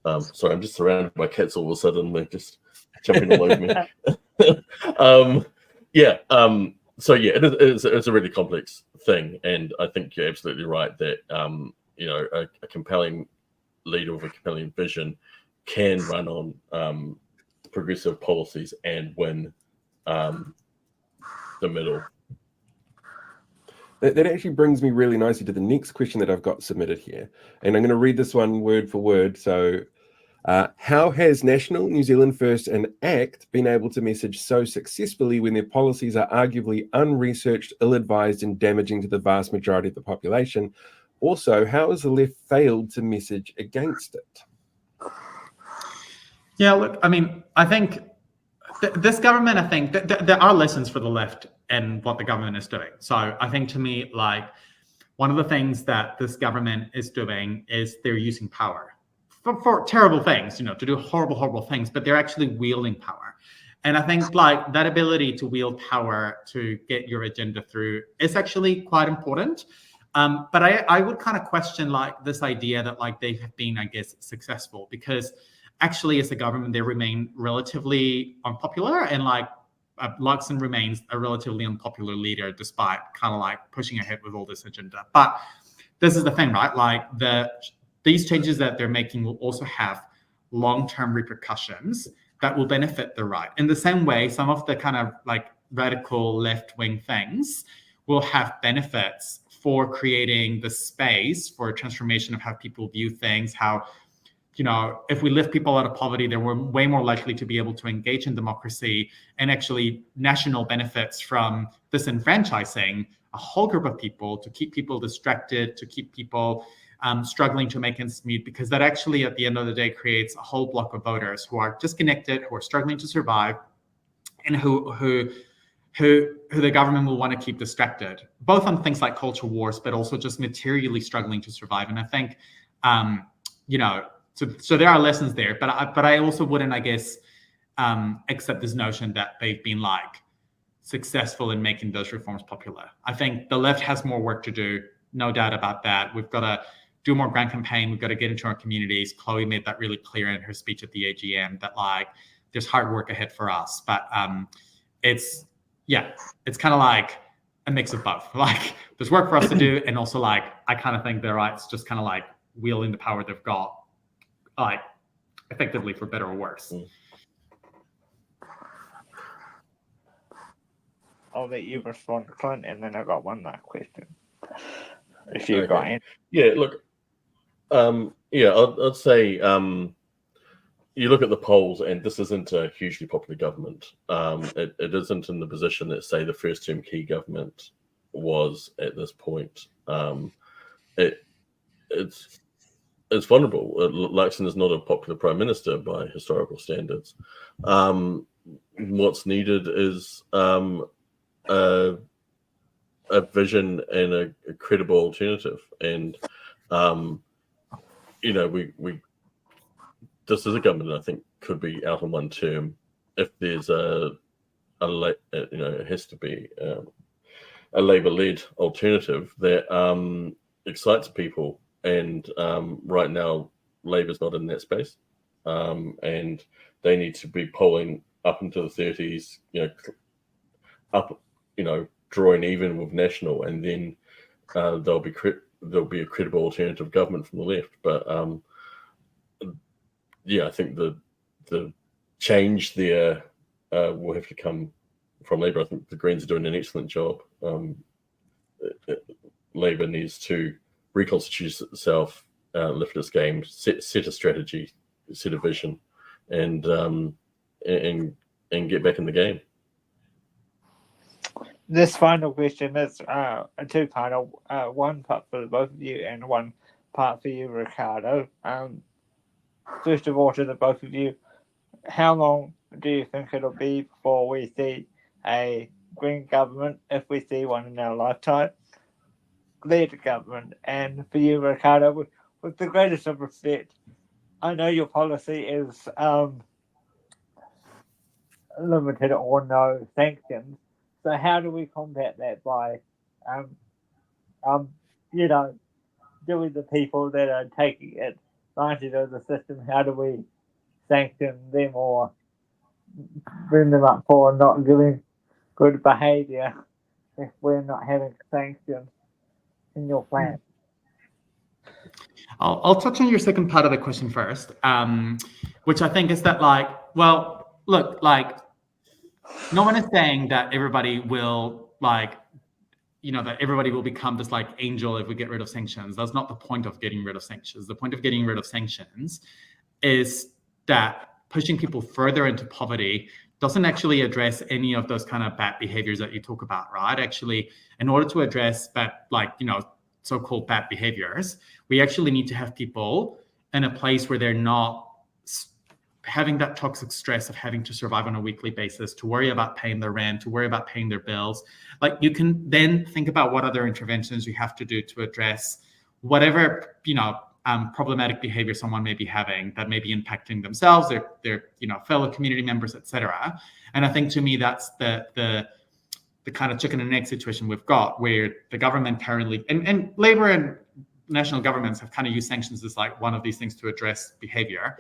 Speaker 6: Sorry, I'm just surrounded by cats all of a sudden. They're just jumping all over me. It's a really complex thing, and I think you're absolutely right that a compelling leader with a compelling vision can run on progressive policies and win the middle.
Speaker 8: That actually brings me really nicely to the next question that I've got submitted here. And I'm going to read this one word for word. So, how has National, New Zealand First and ACT been able to message so successfully when their policies are arguably unresearched, ill-advised and damaging to the vast majority of the population? Also, how has the left failed to message against it?
Speaker 10: Yeah, look, I mean, I think this government, I think there are lessons for the left and what the government is doing. So I think, to me, like, one of the things that this government is doing is they're using power for terrible things, to do horrible, horrible things, but they're actually wielding power. And I think like that ability to wield power to get your agenda through is actually quite important. But I would kind of question like this idea that like they have been, I guess, successful, because actually as a government, they remain relatively unpopular, and like Luxon remains a relatively unpopular leader despite kind of like pushing ahead with all this agenda. But this is the thing, right? Like these changes that they're making will also have long-term repercussions that will benefit the right. In the same way, some of the kind of like radical left-wing things will have benefits for creating the space for a transformation of how people view things, how, if we lift people out of poverty, they're way more likely to be able to engage in democracy, and actually national benefits from disenfranchising a whole group of people, to keep people distracted, to keep people struggling to make ends meet, because that actually at the end of the day creates a whole block of voters who are disconnected, who are struggling to survive, and who the government will want to keep distracted, both on things like culture wars, but also just materially struggling to survive. And I think, so there are lessons there, but I also wouldn't, I guess, accept this notion that they've been like successful in making those reforms popular. I think the left has more work to do, no doubt about that. We've got to do more grand campaign. We've got to get into our communities. Chloe made that really clear in her speech at the AGM, that like there's hard work ahead for us. But it's kind of like a mix of both. Like, there's work for us to do, and also like I kind of think the right's just kind of like wielding the power they've got, like effectively for better or worse.
Speaker 9: I'll let you respond to Clint, and then I've got one last question. If you've got any.
Speaker 6: Yeah, look, I'd say you look at the polls, and this isn't a hugely popular government. It isn't in the position that, say, the first term key government was at this point. It's vulnerable. Luxon is not a popular prime minister by historical standards. What's needed is a vision and a credible alternative. And we this is a government I think could be out on one term if there's it has to be a Labour-led alternative that excites people. And right now, Labour's not in that space, and they need to be polling up into the 30s, drawing even with National, and then there'll be a credible alternative government from the left. But I think the change there will have to come from Labour. I think the Greens are doing an excellent job. Labour needs to reconstitute itself, lift its game, set a strategy, set a vision, and get back in the game.
Speaker 9: This final question is a two-parter, one part for both of you and one part for you, Ricardo. First of all, to the both of you, how long do you think it'll be before we see a Green government, if we see one in our lifetime, led government? And for you, Ricardo, with the greatest of respect, I know your policy is limited or no sanctions. So how do we combat that by, doing the people that are taking advantage of the system? How do we sanction them or bring them up for not giving good behaviour if we're not having sanctions in your plan?
Speaker 10: I'll touch on your second part of the question first, which I think is that, no one is saying that everybody will that everybody will become this angel if we get rid of sanctions. That's not the point of getting rid of sanctions. The point of getting rid of sanctions is that pushing people further into poverty doesn't actually address any of those kind of bad behaviors that you talk about, right? Actually, in order to address so-called bad behaviors, we actually need to have people in a place where they're not having that toxic stress of having to survive on a weekly basis, to worry about paying their rent, to worry about paying their bills. You can then think about what other interventions you have to do to address whatever, problematic behavior someone may be having that may be impacting themselves, their fellow community members, etc. And I think, to me, that's the kind of chicken and egg situation we've got, where the government currently, and Labour and national governments have kind of used sanctions as one of these things to address behavior.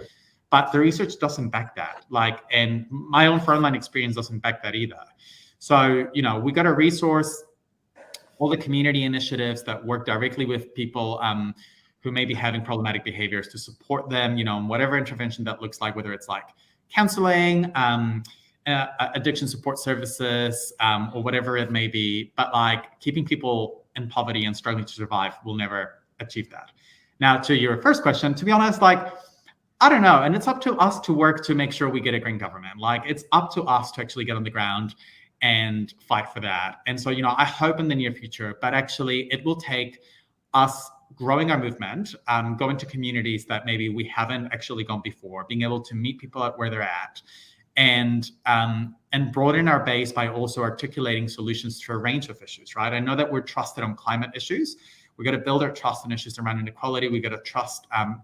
Speaker 10: But the research doesn't back that. And my own frontline experience doesn't back that either. So, we got to resource all the community initiatives that work directly with people who may be having problematic behaviors, to support them, in whatever intervention that looks like, whether it's counseling, addiction support services, or whatever it may be. But keeping people in poverty and struggling to survive will never achieve that. Now, to your first question, to be honest, I don't know. And it's up to us to work to make sure we get a green government. It's up to us to actually get on the ground and fight for that. And so, I hope in the near future, but actually it will take us growing our movement, going to communities that maybe we haven't actually gone before, being able to meet people at where they're at, and broaden our base by also articulating solutions to a range of issues, right? I know that we're trusted on climate issues. We got to build our trust on issues around inequality. We got to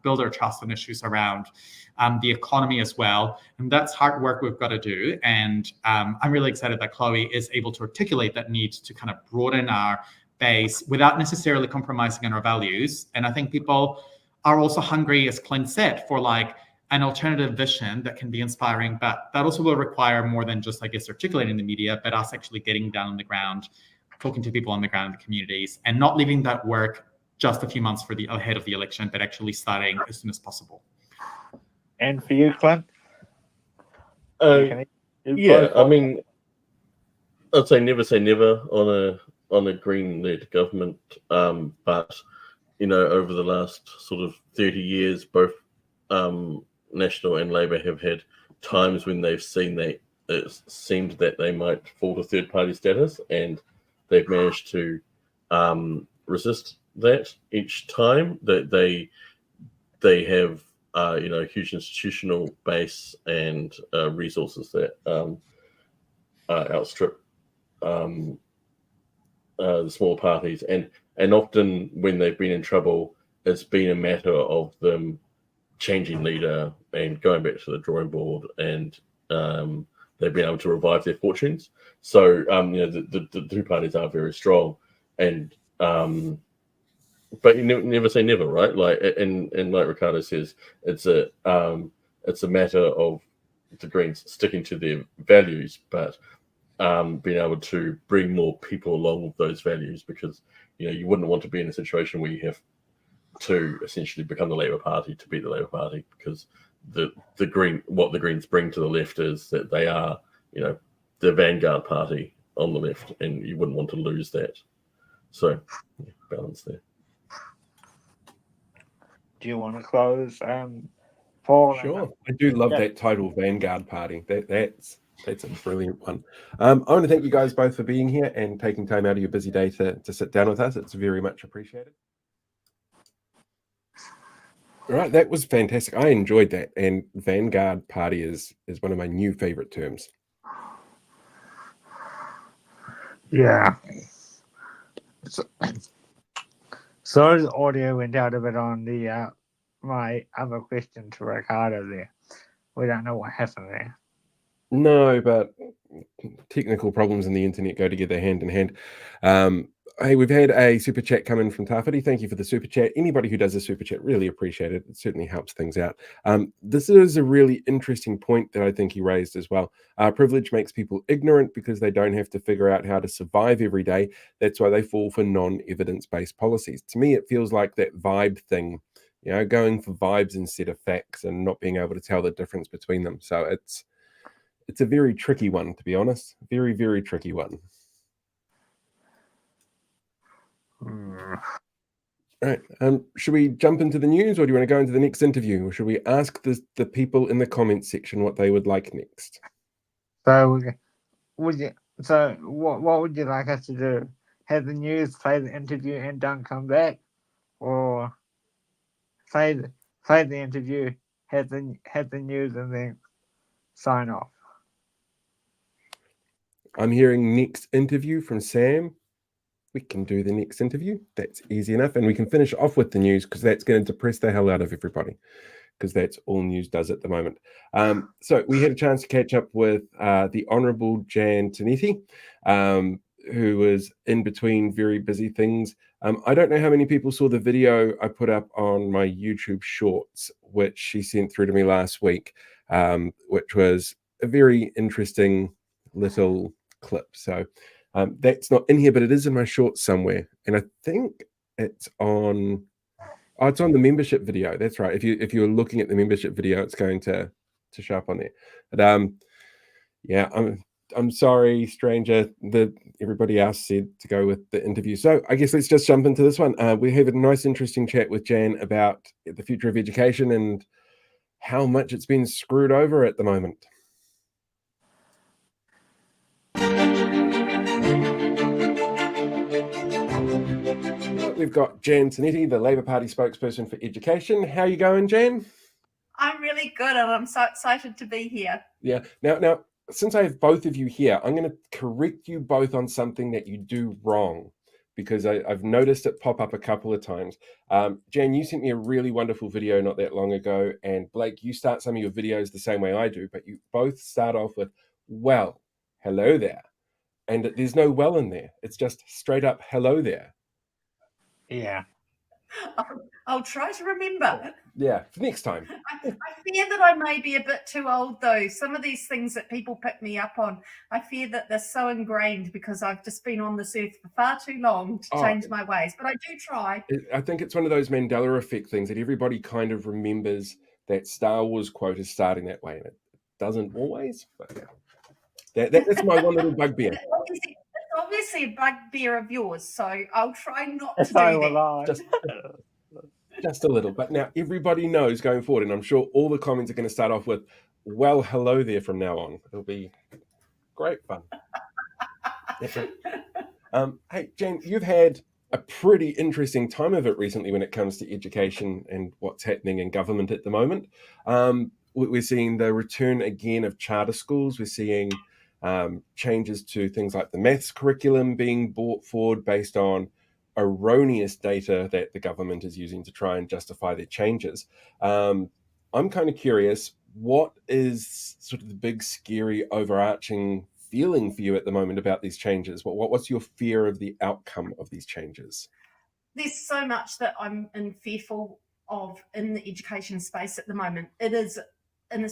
Speaker 10: build our trust on issues around the economy as well. And that's hard work we've got to do. And I'm really excited that Chloe is able to articulate that need to kind of broaden our base without necessarily compromising on our values. And I think people are also hungry, as Clint said, for an alternative vision that can be inspiring, but that also will require more than just, articulating in the media, but us actually getting down on the ground, talking to people on the ground in the communities, and not leaving that work just a few months ahead of the election, but actually starting as soon as possible.
Speaker 9: And for you, Clint?
Speaker 6: Yeah, I mean, I'd say never on a Green-led government, but over the last sort of 30 years, both National and Labour have had times when they've seen it seemed that they might fall to third-party status, and they've managed to resist that each time. That they have a huge institutional base and resources that outstrip the smaller parties, and often when they've been in trouble, it's been a matter of them changing leader and going back to the drawing board, and they've been able to revive their fortunes. So the two parties are very strong, and but you never say never, right? Like, and like Ricardo says, it's a matter of the Greens sticking to their values, but being able to bring more people along with those values, because you wouldn't want to be in a situation where you have to essentially become the Labour Party to beat the Labour Party, because what the Greens bring to the left is that they are the vanguard party on the left, and you wouldn't want to lose that. So balance there.
Speaker 9: Do you want to close, Paul?
Speaker 8: Sure. I do love that title, Vanguard Party. That's a brilliant one. I want to thank you guys both for being here and taking time out of your busy day to sit down with us. It's very much appreciated. All right, that was fantastic. I enjoyed that. And Vanguard Party is one of my new favorite terms.
Speaker 9: Yeah. Sorry, the audio went out a bit on the my other question to Ricardo there. We don't know what happened there.
Speaker 8: No, but technical problems in the internet go together hand in hand. Hey, we've had a super chat come in from Tawhiti. Thank you for the super chat. Anybody who does a super chat, really appreciate it. It certainly helps things out. This is a really interesting point that I think he raised as well. Privilege makes people ignorant because they don't have to figure out how to survive every day. That's why they fall for non-evidence-based policies. To me, it feels like that vibe thing, going for vibes instead of facts and not being able to tell the difference between them. So it's a very tricky one, to be honest. Very, very tricky one. All right. Should we jump into the news, or do you want to go into the next interview, or should we ask the people in the comments section what they would like next?
Speaker 9: So, what would you like us to do? Have the news, play the interview, and don't come back, or play the interview, have the news, and then sign off?
Speaker 8: I'm hearing next interview from Sam. We can do the next interview. That's easy enough. And we can finish off with the news, because that's going to depress the hell out of everybody, because that's all news does at the moment. So we had a chance to catch up with the Honourable Jan Tinetti, who was in between very busy things. I don't know how many people saw the video I put up on my YouTube Shorts, which she sent through to me last week, which was a very interesting little clip. So that's not in here, but it is in my Shorts somewhere, and I think it's on. Oh, it's on the membership video. That's right. If you're looking at the membership video, it's going to show up on there. But yeah, I'm sorry, stranger. Everybody else said to go with the interview, so I guess let's just jump into this one. We have a nice, interesting chat with Jan about the future of education and how much it's been screwed over at the moment. We've got Jan Tinetti, the Labour Party spokesperson for education. How are you going, Jan?
Speaker 11: I'm really good, and I'm so excited to be here.
Speaker 8: Yeah. Now, since I have both of you here, I'm going to correct you both on something that you do wrong, because I've noticed it pop up a couple of times. Jan, you sent me a really wonderful video not that long ago, and Blake, you start some of your videos the same way I do, but you both start off with, well, hello there. And there's no well in there. It's just straight up hello there.
Speaker 9: Yeah.
Speaker 11: I'll try to remember.
Speaker 8: Yeah, for next time.
Speaker 11: I fear that I may be a bit too old, though. Some of these things that people pick me up on, I fear that they're so ingrained because I've just been on this earth for far too long to change my ways. But I do try.
Speaker 8: I think it's one of those Mandela effect things that everybody kind of remembers that Star Wars quote is starting that way, and it doesn't always. But yeah, that's my one little bugbear.
Speaker 11: It's obviously a bugbear of yours, so I'll try not to do that.
Speaker 8: Just a little. But now everybody knows going forward, and I'm sure all the comments are going to start off with, well, hello there from now on. It'll be great fun. Hey, Jane, you've had a pretty interesting time of it recently when it comes to education and what's happening in government at the moment. We're seeing the return again of charter schools. We're seeing changes to things like the maths curriculum being brought forward based on erroneous data that the government is using to try and justify their changes. I'm kind of curious, what is sort of the big, scary, overarching feeling for you at the moment about these changes? What's your fear of the outcome of these changes?
Speaker 11: There's so much that I'm fearful of in the education space at the moment. It is, in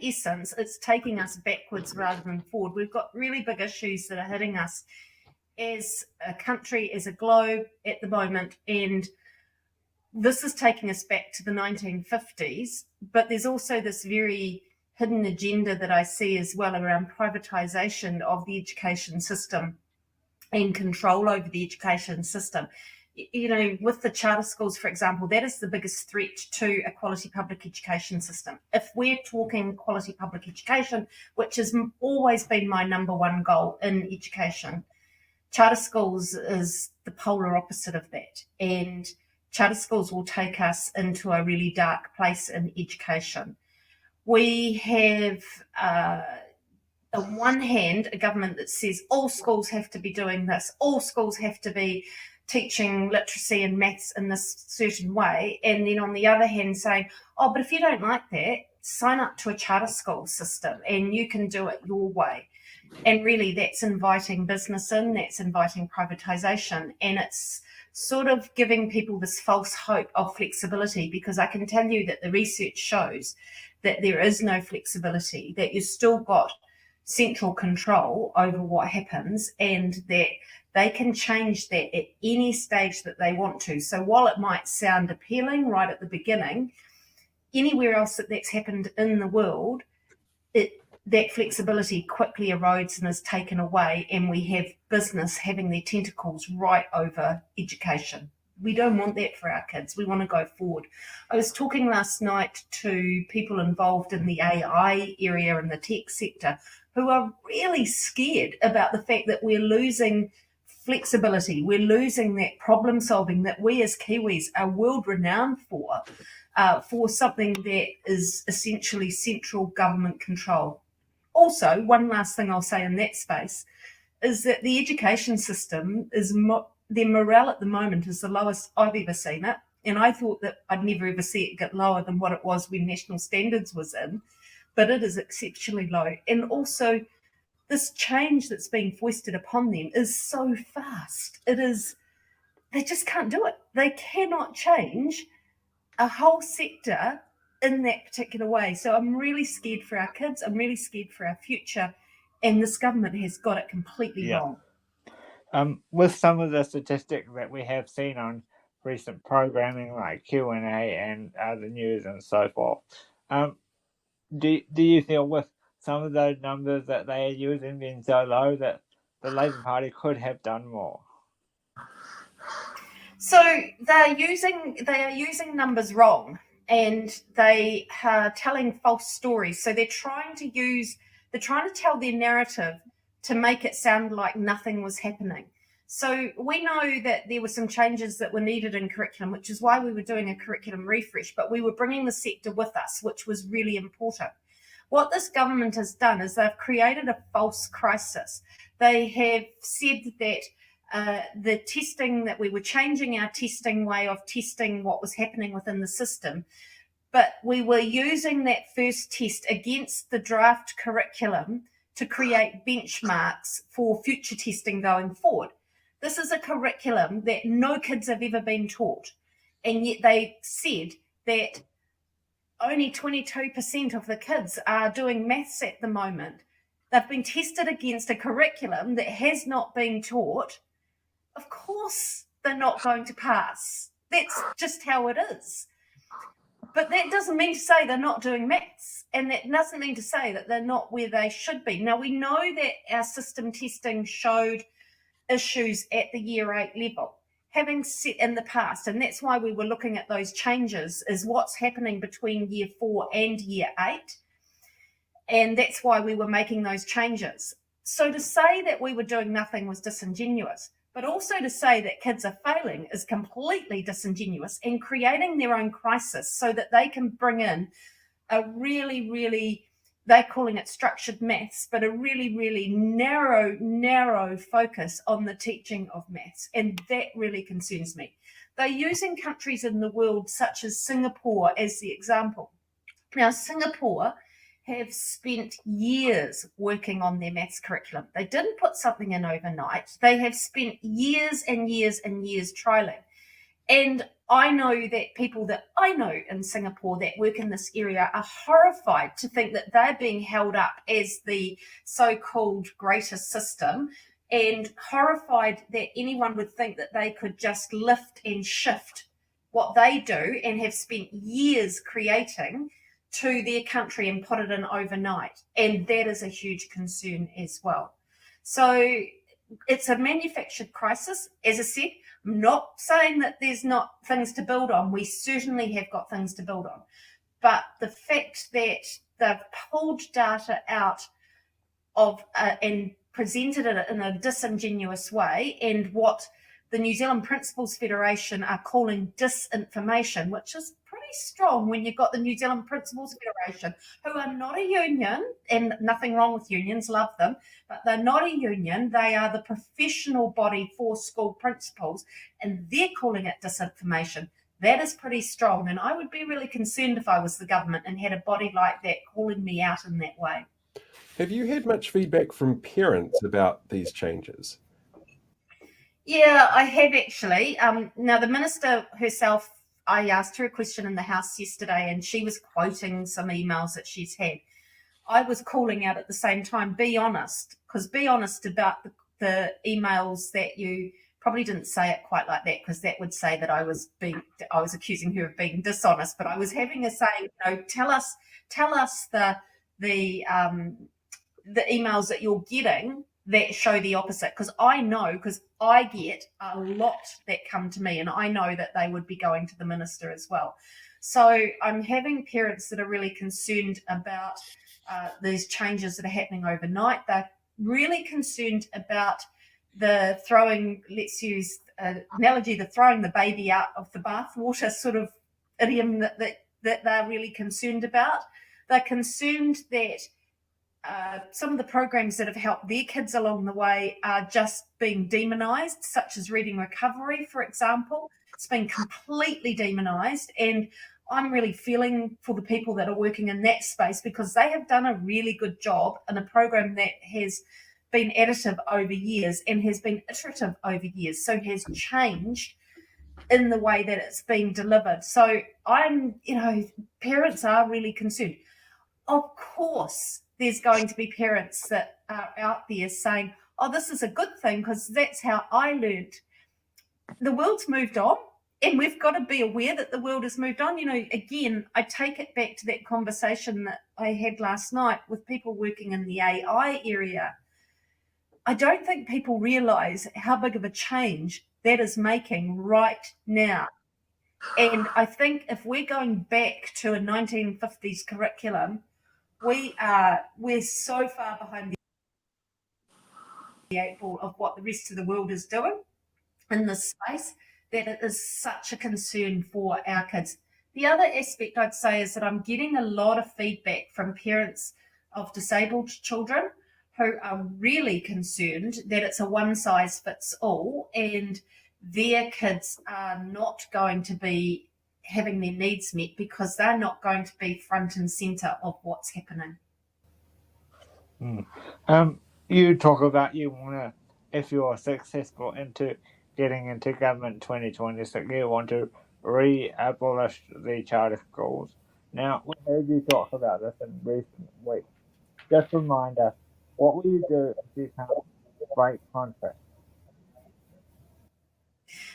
Speaker 11: essence, it's taking us backwards rather than forward. We've got really big issues that are hitting us as a country, as a globe at the moment, and this is taking us back to the 1950s, but there's also this very hidden agenda that I see as well around privatisation of the education system and control over the education system. You know, with the charter schools, for example, that is the biggest threat to a quality public education system. If we're talking quality public education, which has always been my number one goal in education, charter schools is the polar opposite of that. And charter schools will take us into a really dark place in education. We have, on one hand, a government that says all schools have to be doing this, all schools have to be teaching literacy and maths in this certain way, and then on the other hand saying, oh, but if you don't like that, sign up to a charter school system and you can do it your way. And really that's inviting business in, that's inviting privatisation, and it's sort of giving people this false hope of flexibility, because I can tell you that the research shows that there is no flexibility, that you've still got central control over what happens, and that they can change that at any stage that they want to. So while it might sound appealing right at the beginning, anywhere else that's happened in the world, that flexibility quickly erodes and is taken away, and we have business having their tentacles right over education. We don't want that for our kids. We want to go forward. I was talking last night to people involved in the AI area and the tech sector who are really scared about the fact that we're losing flexibility. We're losing that problem solving that we as Kiwis are world renowned for something that is essentially central government control. Also, one last thing I'll say in that space is that the education system is their morale at the moment is the lowest I've ever seen it. And I thought that I'd never ever see it get lower than what it was when National Standards was in, but it is exceptionally low. And also this change that's being foisted upon them is so fast. They just can't do it. They cannot change a whole sector in that particular way. So I'm really scared for our kids. I'm really scared for our future. And this government has got it completely wrong.
Speaker 9: With some of the statistics that we have seen on recent programming like Q&A and the news and so forth, do you feel with some of those numbers that they are using being so low that the Labour Party could have done more?
Speaker 11: So they are using numbers wrong, and they are telling false stories. So they're trying to tell their narrative to make it sound like nothing was happening. So we know that there were some changes that were needed in curriculum, which is why we were doing a curriculum refresh, but we were bringing the sector with us, which was really important. What this government has done is they've created a false crisis. They have said that the testing, that we were changing our testing way of testing what was happening within the system, but we were using that first test against the draft curriculum to create benchmarks for future testing going forward. This is a curriculum that no kids have ever been taught. And yet they said that only 22% of the kids are doing maths at the moment. They've been tested against a curriculum that has not been taught. Of course they're not going to pass. That's just how it is. But that doesn't mean to say they're not doing maths, and that doesn't mean to say that they're not where they should be. Now, we know that our system testing showed issues at the year 8 level, having set in the past, and that's why we were looking at those changes, is what's happening between year 4 and year 8. And that's why we were making those changes. So to say that we were doing nothing was disingenuous, but also to say that kids are failing is completely disingenuous and creating their own crisis so that they can bring in a really, they're calling it structured maths, but a really narrow focus on the teaching of maths. And that really concerns me. They're using countries in the world such as Singapore as the example. Now, Singapore have spent years working on their maths curriculum. They didn't put something in overnight. They have spent years and years trialing. And I know that people that I know in Singapore that work in this area are horrified to think that they're being held up as the so-called greatest system, and horrified that anyone would think that they could just lift and shift what they do and have spent years creating to their country and put it in overnight. And that is a huge concern as well. So it's a manufactured crisis. As I said, I'm not saying that there's not things to build on. We certainly have got things to build on. But the fact that they've pulled data out of and presented it in a disingenuous way, and what the New Zealand Principals Federation are calling disinformation, which is pretty strong when you've got the New Zealand Principals Federation, who are not a union, and nothing wrong with unions, love them, but they're not a union. They are the professional body for school principals, and they're calling it disinformation. That is pretty strong, and I would be really concerned if I was the government and had a body like that calling me out in that way.
Speaker 8: Have you had much feedback from parents about these changes?
Speaker 11: Yeah, I have actually. Now, the minister herself, I asked her a question in the House yesterday, and she was quoting some emails that she's had. I was calling out at the same time, be honest, because be honest about the emails that you probably didn't say it quite like that, because that would say that I was accusing her of being dishonest. But I was having a say, tell us the emails that you're getting that show the opposite, because I know, because I get a lot that come to me, and I know that they would be going to the minister as well. So I'm having parents that are really concerned about these changes that are happening overnight. They're really concerned about the throwing, let's use an analogy, the throwing the baby out of the bathwater sort of idiom that they're really concerned about. They're concerned that some of the programs that have helped their kids along the way are just being demonised, such as Reading Recovery, for example. It's been completely demonised, and I'm really feeling for the people that are working in that space, because they have done a really good job in a program that has been additive over years and has been iterative over years, so has changed in the way that it's been delivered. So parents are really concerned. Of course, there's going to be parents that are out there saying, oh, this is a good thing because that's how I learned. The world's moved on, and we've got to be aware that the world has moved on. Again, I take it back to that conversation that I had last night with people working in the AI area. I don't think people realise how big of a change that is making right now. And I think if we're going back to a 1950s curriculum, we're so far behind the 8 ball of what the rest of the world is doing in this space that it is such a concern for our kids. The other aspect I'd say is that I'm getting a lot of feedback from parents of disabled children who are really concerned that it's a one-size-fits-all and their kids are not going to be having their needs met because they're not going to be front and centre of what's happening.
Speaker 9: You talk about you want to, if you're successful into getting into government 2026, you want to re-abolished the charter schools. Now, we heard you talk about this in recent weeks. Just remind us, what will you do if you can't break contracts?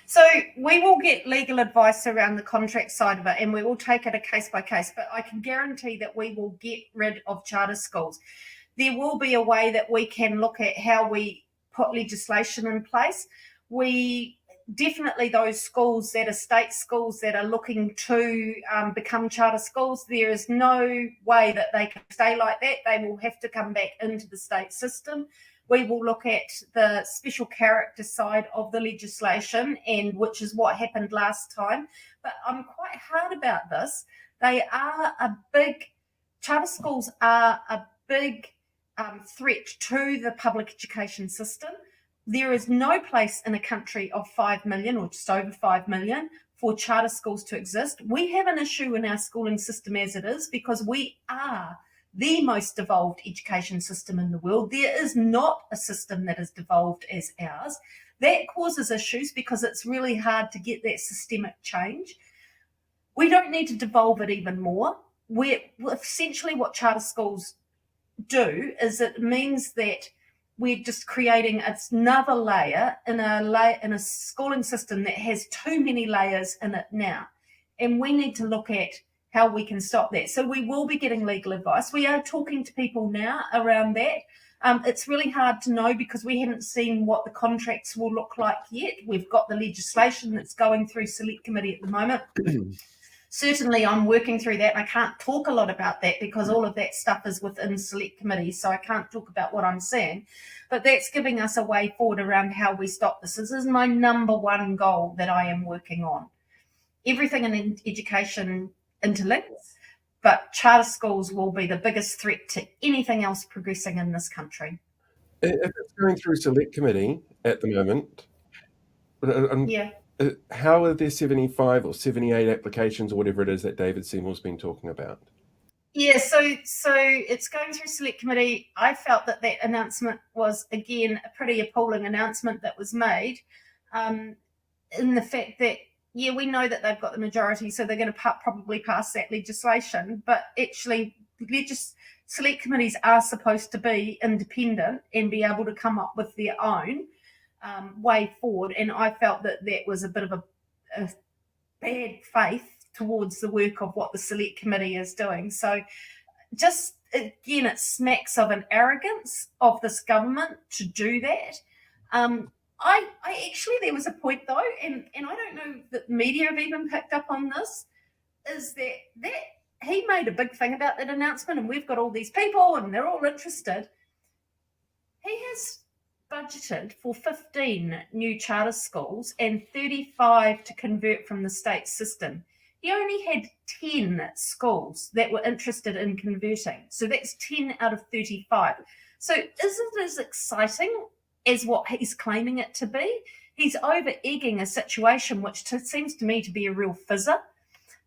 Speaker 11: So we will get legal advice around the contract side of it, and we will take it a case by case, but I can guarantee that we will get rid of charter schools. There will be a way that we can look at how we put legislation in place. We definitely, those schools that are state schools that are looking to become charter schools, there is no way that they can stay like that. They will have to come back into the state system. We will look at the special character side of the legislation, and which is what happened last time. But I'm quite hard about this. Charter schools are a big threat to the public education system. There is no place in a country of 5 million or just over 5 million for charter schools to exist. We have an issue in our schooling system as it is, because we are the most devolved education system in the world. There is not a system that is devolved as ours. That causes issues because it's really hard to get that systemic change. We don't need to devolve it even more. Essentially what charter schools do is it means that we're just creating another layer in a schooling system that has too many layers in it now. And we need to look at how we can stop that. So we will be getting legal advice. We are talking to people now around that. It's really hard to know because we haven't seen what the contracts will look like yet. We've got the legislation that's going through select committee at the moment. Certainly I'm working through that. I can't talk a lot about that because all of that stuff is within select committee, so I can't talk about what I'm seeing. But that's giving us a way forward around how we stop this. This is my number one goal that I am working on. Everything in education interlinks, but charter schools will be the biggest threat to anything else progressing in this country.
Speaker 8: If it's going through select committee at the moment,
Speaker 11: Yeah.
Speaker 8: How are there 75 or 78 applications or whatever it is that David Seymour's been talking about?
Speaker 11: Yeah, so it's going through select committee. I felt that announcement was, again, a pretty appalling announcement that was made, in the fact that, yeah, we know that they've got the majority, so they're going to probably pass that legislation, but actually select committees are supposed to be independent and be able to come up with their own way forward, and I felt that was a bit of a bad faith towards the work of what the select committee is doing. So just again, it smacks of an arrogance of this government to do that. I actually, there was a point though, and I don't know that the media have even picked up on this, is that he made a big thing about that announcement, and we've got all these people and they're all interested. He has budgeted for 15 new charter schools and 35 to convert from the state system. He only had 10 schools that were interested in converting. So that's 10 out of 35. So is it as exciting as what he's claiming it to be? He's over-egging a situation which seems to me to be a real fizzer.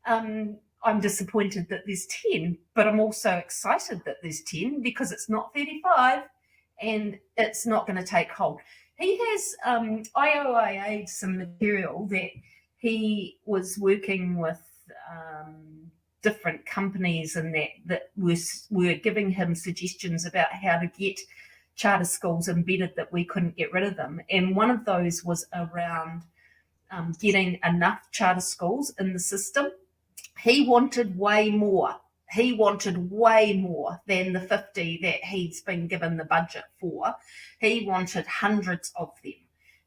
Speaker 11: I'm disappointed that there's 10, but I'm also excited that there's 10 because it's not 35. And it's not going to take hold. He has IOIA'd some material that he was working with different companies and that were giving him suggestions about how to get charter schools embedded that we couldn't get rid of them. And one of those was around getting enough charter schools in the system. He wanted way more. He wanted way more than the 50 that he's been given the budget for. He wanted hundreds of them.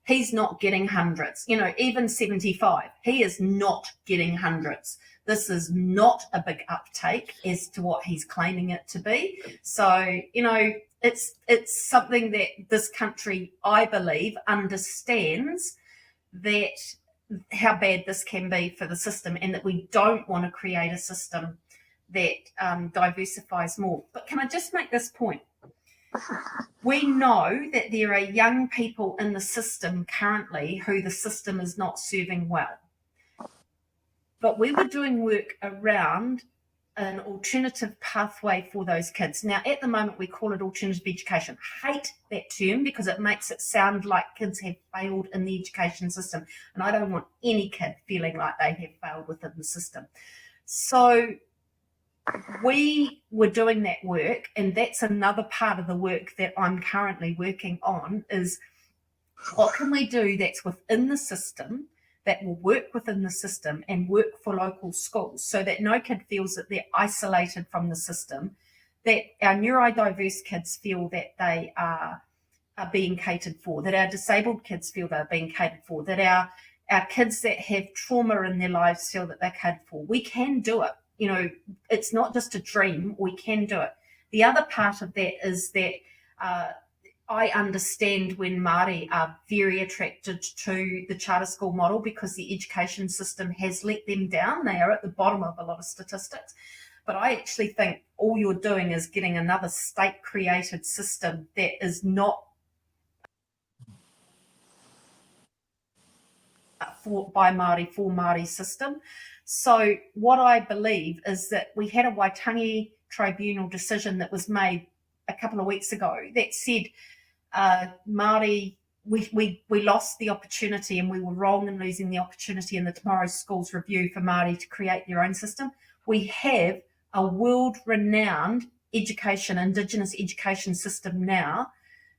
Speaker 11: He's not getting hundreds, even 75. He is not getting hundreds. This is not a big uptake as to what he's claiming it to be. So, it's something that this country, I believe, understands that how bad this can be for the system, and that we don't want to create a system that diversifies more. But can I just make this point? We know that there are young people in the system currently who the system is not serving well. But we were doing work around an alternative pathway for those kids. Now, at the moment, we call it alternative education. Hate that term because it makes it sound like kids have failed in the education system. And I don't want any kid feeling like they have failed within the system. So we were doing that work, and that's another part of the work that I'm currently working on is what can we do that's within the system that will work within the system and work for local schools so that no kid feels that they're isolated from the system, that our neurodiverse kids feel that they are being catered for, that our disabled kids feel they're being catered for, that our kids that have trauma in their lives feel that they're catered for. We can do it. You know, it's not just a dream, we can do it. The other part of that is that I understand when Māori are very attracted to the charter school model because the education system has let them down. They are at the bottom of a lot of statistics. But I actually think all you're doing is getting another state-created system that is not by Māori, for Māori system. So what I believe is that we had a Waitangi tribunal decision that was made a couple of weeks ago that said Māori, we lost the opportunity and we were wrong in losing the opportunity in the Tomorrow Schools Review for Māori to create their own system. We have a world-renowned education, Indigenous education system now,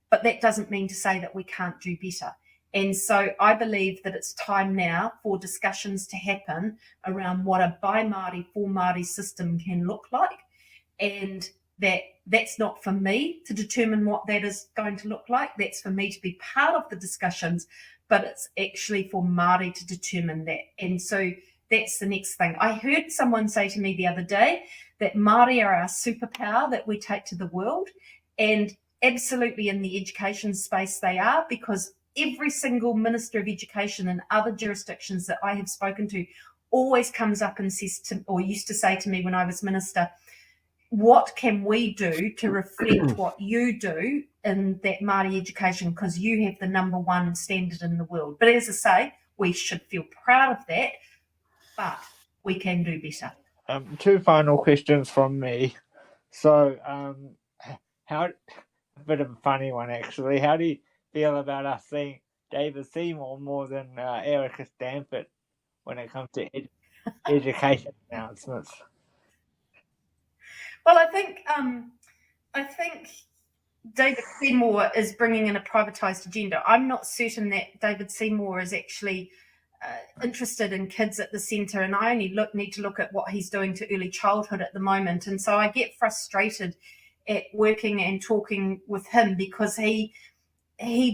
Speaker 11: but that doesn't mean to say that we can't do better. And so I believe that it's time now for discussions to happen around what a by Māori, for Māori system can look like, and that's not for me to determine what that is going to look like. That's for me to be part of the discussions, but it's actually for Māori to determine that. And so that's the next thing. I heard someone say to me the other day that Māori are our superpower that we take to the world, and absolutely in the education space they are, because every single Minister of Education in other jurisdictions that I have spoken to always comes up and says to, or used to say to me when I was Minister, what can we do to reflect what you do in that Māori education, because you have the #1 standard in the world. But as I say, we should feel proud of that, but we can do better.
Speaker 9: Two final questions from me. So, a bit of a funny one actually. How do you feel about us seeing David Seymour more than Erica Stanford when it comes to education announcements?
Speaker 11: Well, I think David Seymour is bringing in a privatised agenda. I'm not certain that David Seymour is actually interested in kids at the centre, and I only need to look at what he's doing to early childhood at the moment. And so I get frustrated at working and talking with him because he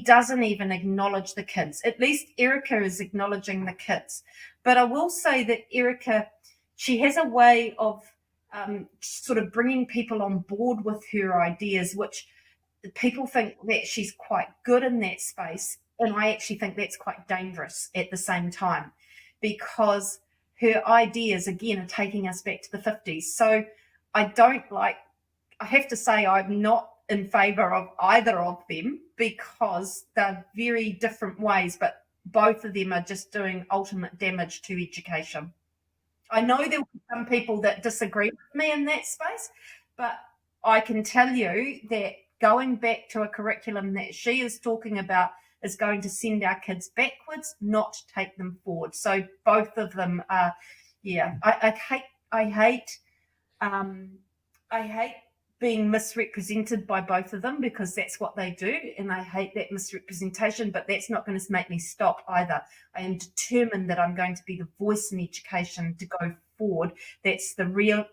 Speaker 11: doesn't even acknowledge the kids. At least Erica is acknowledging the kids. But I will say that Erica, she has a way of sort of bringing people on board with her ideas, which people think that she's quite good in that space. And I actually think that's quite dangerous at the same time, because her ideas, again, are taking us back to the 50s. So I have to say I'm not in favour of either of them because they're very different ways, but both of them are just doing ultimate damage to education. I know there will be some people that disagree with me in that space, but I can tell you that going back to a curriculum that she is talking about is going to send our kids backwards, not take them forward. So both of them are, I hate being misrepresented by both of them because that's what they do, and I hate that misrepresentation, but that's not going to make me stop either. I am determined that I'm going to be the voice in education to go forward. That's the real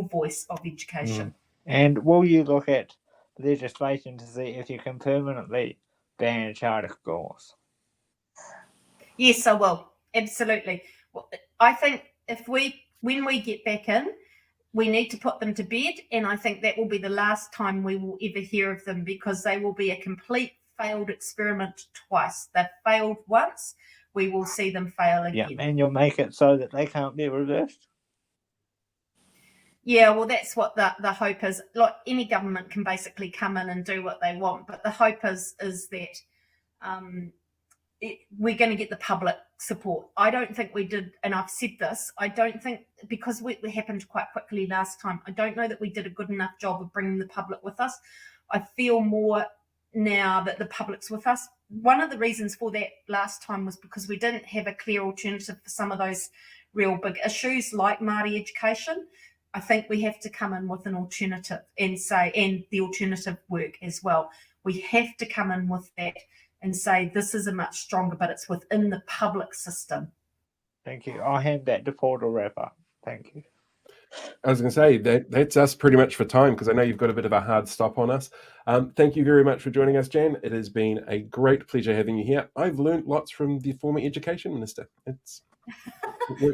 Speaker 11: voice of education.
Speaker 9: And will you look at legislation to see if you can permanently ban charter schools?
Speaker 11: Yes, I will. Absolutely. Well, I think when we get back in, we need to put them to bed, and I think that will be the last time we will ever hear of them, because they will be a complete failed experiment twice. They've failed once, we will see them fail again.
Speaker 9: Yeah, and you'll make it so that they can't be reversed?
Speaker 11: Yeah, well, that's what the hope is. Like, any government can basically come in and do what they want, but the hope is that we're going to get the public support. I don't think we did, and I've said this, I don't think, because it happened quite quickly last time, I don't know that we did a good enough job of bringing the public with us. I feel more now that the public's with us. One of the reasons for that last time was because we didn't have a clear alternative for some of those real big issues like Māori education. I think we have to come in with an alternative and the alternative work as well. We have to come in with that and say this is a much stronger, but it's within the public system.
Speaker 9: Thank you. I'll hand that to Paul to wrap up. Thank you.
Speaker 8: I was going to say that's us pretty much for time, because I know you've got a bit of a hard stop on us. Thank you very much for joining us, Jan. It has been a great pleasure having you here. I've learned lots from the former Education Minister.
Speaker 11: Hey,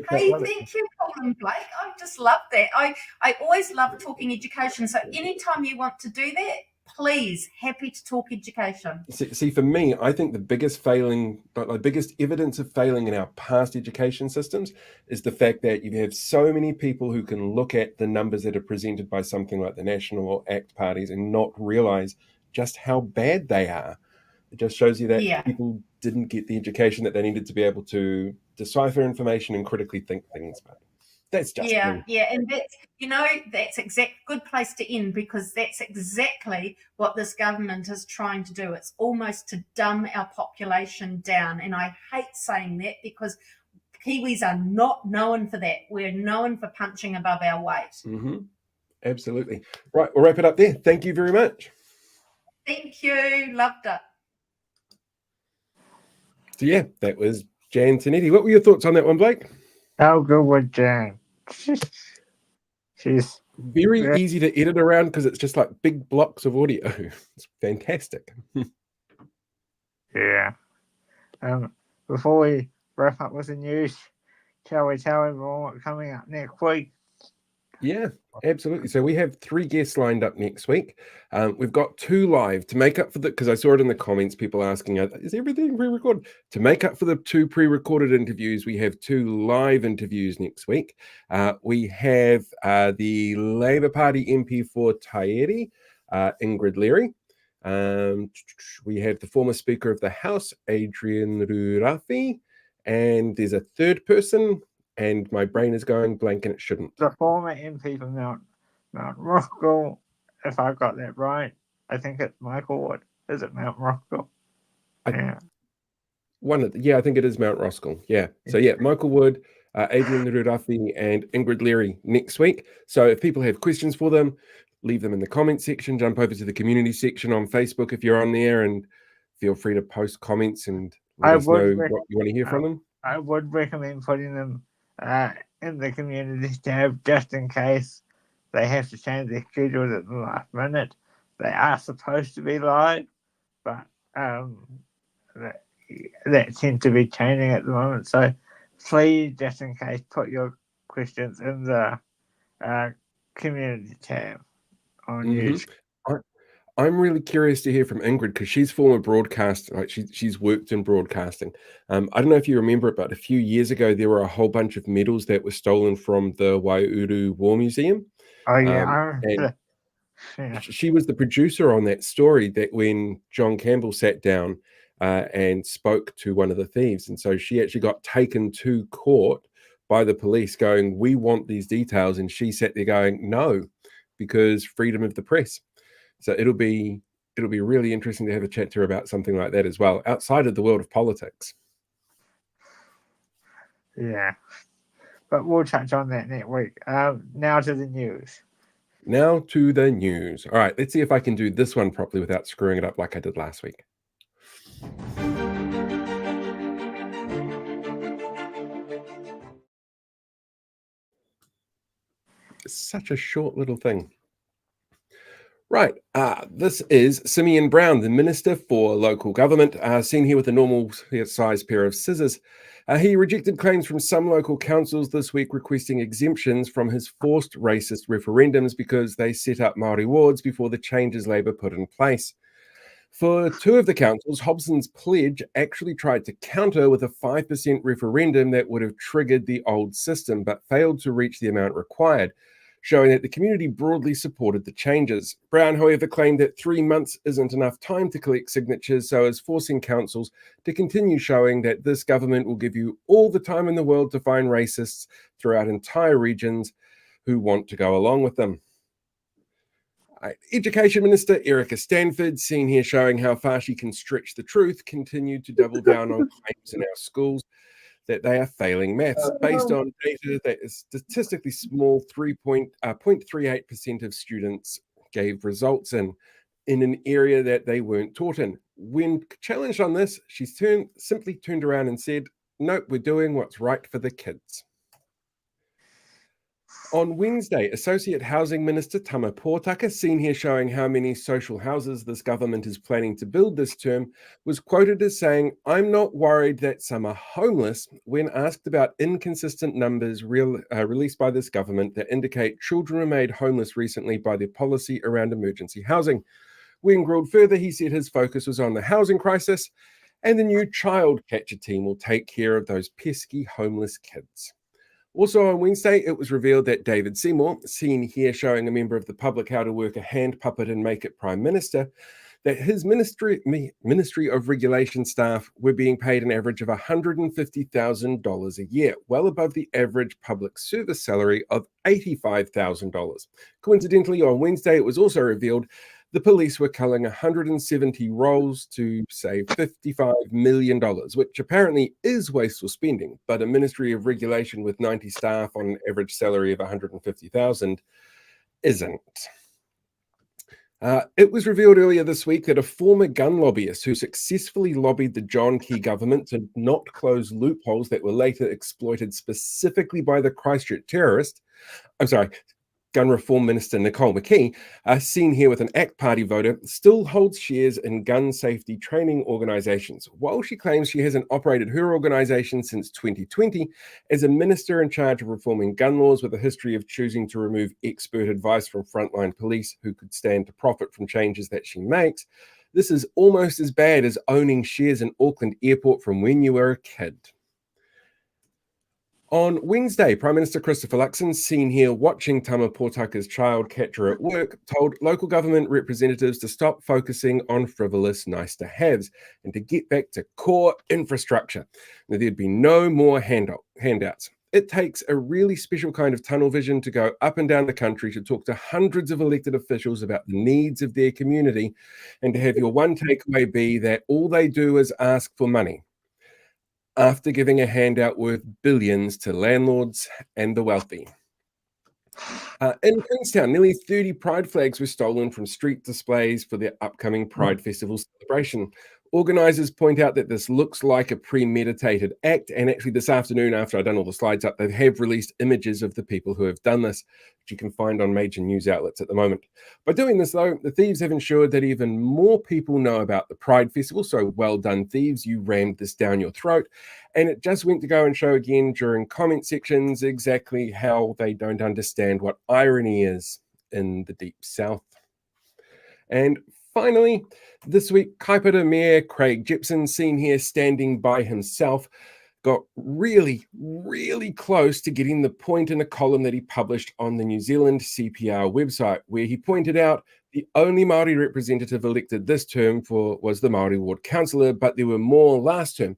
Speaker 11: thank you, Paul and Blake. I just love that. I always love talking education. So anytime you want to do that, please, happy to talk education.
Speaker 8: See, for me, I think the biggest evidence of failing in our past education systems is the fact that you have so many people who can look at the numbers that are presented by something like the National or ACT parties and not realise just how bad they are. It just shows you that people didn't get the education that they needed to be able to decipher information and critically think things. But that's just me.
Speaker 11: And that's good place to end, because that's exactly what this government is trying to do. It's almost to dumb our population down, and I hate saying that because Kiwis are not known for that. We're known for punching above our weight.
Speaker 8: Mm-hmm. Absolutely. Right, we'll wrap it up there. Thank you very much.
Speaker 11: Thank you. Loved it.
Speaker 8: So yeah, that was Jan Tinetti. What were your thoughts on that one, Blake?
Speaker 9: How good was Jan? She's
Speaker 8: very easy to edit around because it's just like big blocks of audio. It's fantastic.
Speaker 9: Yeah. Before we wrap up with the news, shall we tell everyone what's coming up next week?
Speaker 8: Yeah, absolutely. So we have 3 guests lined up next week. We've got 2 live to make up for because I saw it in the comments, people asking, is everything pre-recorded? To make up for the 2 pre-recorded interviews, we have 2 live interviews next week. We have the Labour Party MP for Tinetti, Ingrid Leary. We have the former Speaker of the House, Adrian Rurafi, and there's a 3rd person, and my brain is going blank and it shouldn't.
Speaker 9: The former MP for Mount Roskill, if I got that right. I think it's Michael Wood. Is it Mount Roskill?
Speaker 8: I think it is Mount Roskill. Yeah. So yeah, Michael Wood, Adrian Rurafi, and Ingrid Leary next week. So if people have questions for them, leave them in the comment section. Jump over to the community section on Facebook if you're on there, and feel free to post comments and let us know what you want to hear from them.
Speaker 9: I would recommend putting them in the community tab just in case they have to change their schedules at the last minute. They are supposed to be live, but that seems to be changing at the moment. So please, just in case, put your questions in the community tab on YouTube.
Speaker 8: I'm really curious to hear from Ingrid because she's former broadcast, like she's worked in broadcasting. I don't know if you remember it, but a few years ago there were a whole bunch of medals that were stolen from the Waiuru War Museum.
Speaker 9: Oh yeah,
Speaker 8: she was the producer on that story. That when John Campbell sat down and spoke to one of the thieves, and so she actually got taken to court by the police, going, "We want these details," and she sat there going, "No, because freedom of the press." So it'll be really interesting to have a chat to her about something like that as well, outside of the world of politics.
Speaker 9: Yeah, but we'll touch on that next week. Now to the news.
Speaker 8: All right, let's see if I can do this one properly without screwing it up like I did last week. It's such a short little thing. Right, this is Simeon Brown, the Minister for Local Government, seen here with a normal-sized pair of scissors. He rejected claims from some local councils this week requesting exemptions from his forced racist referendums because they set up Māori wards before the changes Labour put in place. For 2 of the councils, Hobson's pledge actually tried to counter with a 5% referendum that would have triggered the old system, but failed to reach the amount required. showing that the community broadly supported the changes. Brown, however, claimed that 3 months isn't enough time to collect signatures, so is forcing councils to continue showing that this government will give you all the time in the world to find racists throughout entire regions who want to go along with them. Education Minister Erica Stanford, seen here showing how far she can stretch the truth, continued to double down on claims in our schools that they are failing maths. Based on data that is statistically small, 0.38% of students gave results in an area that they weren't taught in. When challenged on this, she's simply turned around and said, nope, we're doing what's right for the kids. On Wednesday, Associate Housing Minister Tama Pōtaka, seen here showing how many social houses this government is planning to build this term, was quoted as saying, I'm not worried that some are homeless, when asked about inconsistent numbers released by this government that indicate children were made homeless recently by their policy around emergency housing. When grilled further, he said his focus was on the housing crisis and the new child catcher team will take care of those pesky homeless kids. Also on Wednesday, it was revealed that David Seymour, seen here showing a member of the public how to work a hand puppet and make it Prime Minister, that his Ministry of Regulation staff were being paid an average of $150,000 a year, well above the average public service salary of $85,000. Coincidentally, on Wednesday, it was also revealed the police were culling 170 roles to save $55 million, which apparently is wasteful spending, but a Ministry of Regulation with 90 staff on an average salary of $150,000 isn't. It was revealed earlier this week that a former gun lobbyist who successfully lobbied the John Key government to not close loopholes that were later exploited specifically by the Christchurch Gun Reform Minister Nicole McKee, seen here with an ACT Party voter, still holds shares in gun safety training organisations. While she claims she hasn't operated her organisation since 2020, as a minister in charge of reforming gun laws with a history of choosing to remove expert advice from frontline police who could stand to profit from changes that she makes, this is almost as bad as owning shares in Auckland Airport from when you were a kid. On Wednesday, Prime Minister Christopher Luxon, seen here watching Tama Pōtaka's child catcher at work, told local government representatives to stop focusing on frivolous nice-to-haves and to get back to core infrastructure. Now, there'd be no more handouts. It takes a really special kind of tunnel vision to go up and down the country to talk to hundreds of elected officials about the needs of their community and to have your one takeaway be that all they do is ask for money, after giving a handout worth billions to landlords and the wealthy. In Queenstown, nearly 30 pride flags were stolen from street displays for their upcoming Pride Festival celebration. Organisers point out that this looks like a premeditated act, and actually this afternoon, after I've done all the slides up, they have released images of the people who have done this, which you can find on major news outlets at the moment. By doing this, though, the thieves have ensured that even more people know about the Pride Festival, so well done, thieves, you rammed this down your throat. And it just went to go and show again during comment sections exactly how they don't understand what irony is in the Deep South. And finally, this week, Kaipara Mayor Craig Jepson, seen here standing by himself, got really, really close to getting the point in a column that he published on the New Zealand CPR website, where he pointed out the only Māori representative elected this term was the Māori ward councillor, but there were more last term.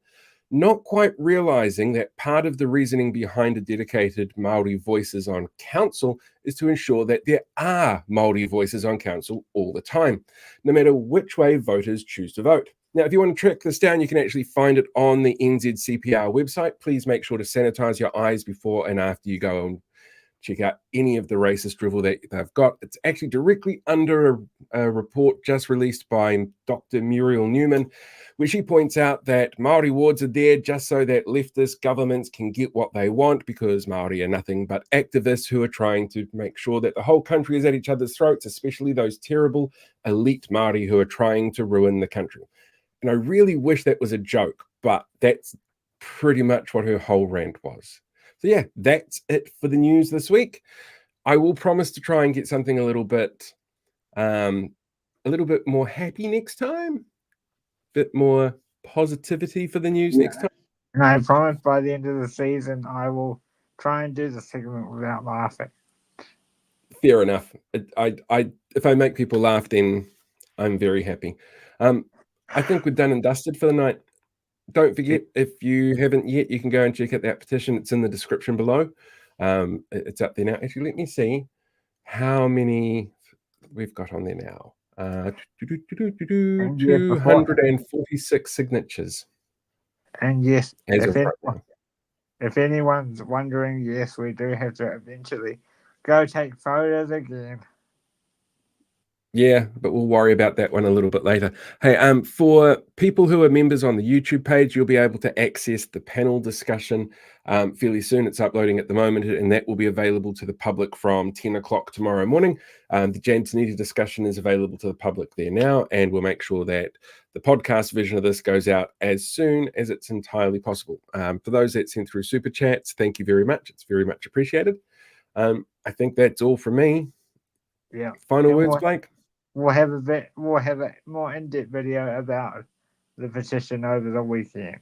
Speaker 8: Not quite realising that part of the reasoning behind a dedicated Māori voices on council is to ensure that there are Māori voices on council all the time, no matter which way voters choose to vote. Now, if you want to track this down, you can actually find it on the NZCPR website. Please make sure to sanitise your eyes before and after you go and check out any of the racist drivel that they've got. It's actually directly under a report just released by Dr. Muriel Newman, where she points out that Māori wards are there just so that leftist governments can get what they want, because Māori are nothing but activists who are trying to make sure that the whole country is at each other's throats, especially those terrible elite Māori who are trying to ruin the country. And I really wish that was a joke, but that's pretty much what her whole rant was. So yeah, that's it for the news this week. I will promise to try and get something a little bit more happy next time, bit more positivity for the news next time.
Speaker 9: And I promise by the end of the season, I will try and do the segment without laughing.
Speaker 8: Fair enough. If I make people laugh, then I'm very happy. I think we're done and dusted for the night. Don't forget, if you haven't yet, you can go and check out that petition. It's in the description below. It's up there now. Actually, let me see how many we've got on there now. 246 signatures.
Speaker 9: And yes,
Speaker 8: As of right now.
Speaker 9: if anyone's wondering, yes, we do have to eventually go take photos again.
Speaker 8: Yeah, but we'll worry about that one a little bit later. Hey, for people who are members on the YouTube page, you'll be able to access the panel discussion fairly soon. It's uploading at the moment, and that will be available to the public from 10 o'clock tomorrow morning. The Jan Tinetti discussion is available to the public there now, and we'll make sure that the podcast version of this goes out as soon as it's entirely possible. For those that sent through super chats, thank you very much. It's very much appreciated. I think that's all from me.
Speaker 9: Yeah.
Speaker 8: Final words, Blake?
Speaker 9: We'll have a more in-depth video about the petition over the weekend.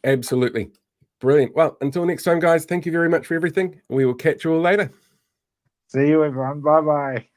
Speaker 8: Absolutely. Brilliant. Well, until next time, guys, thank you very much for everything. We will catch you all later.
Speaker 9: See you, everyone. Bye-bye.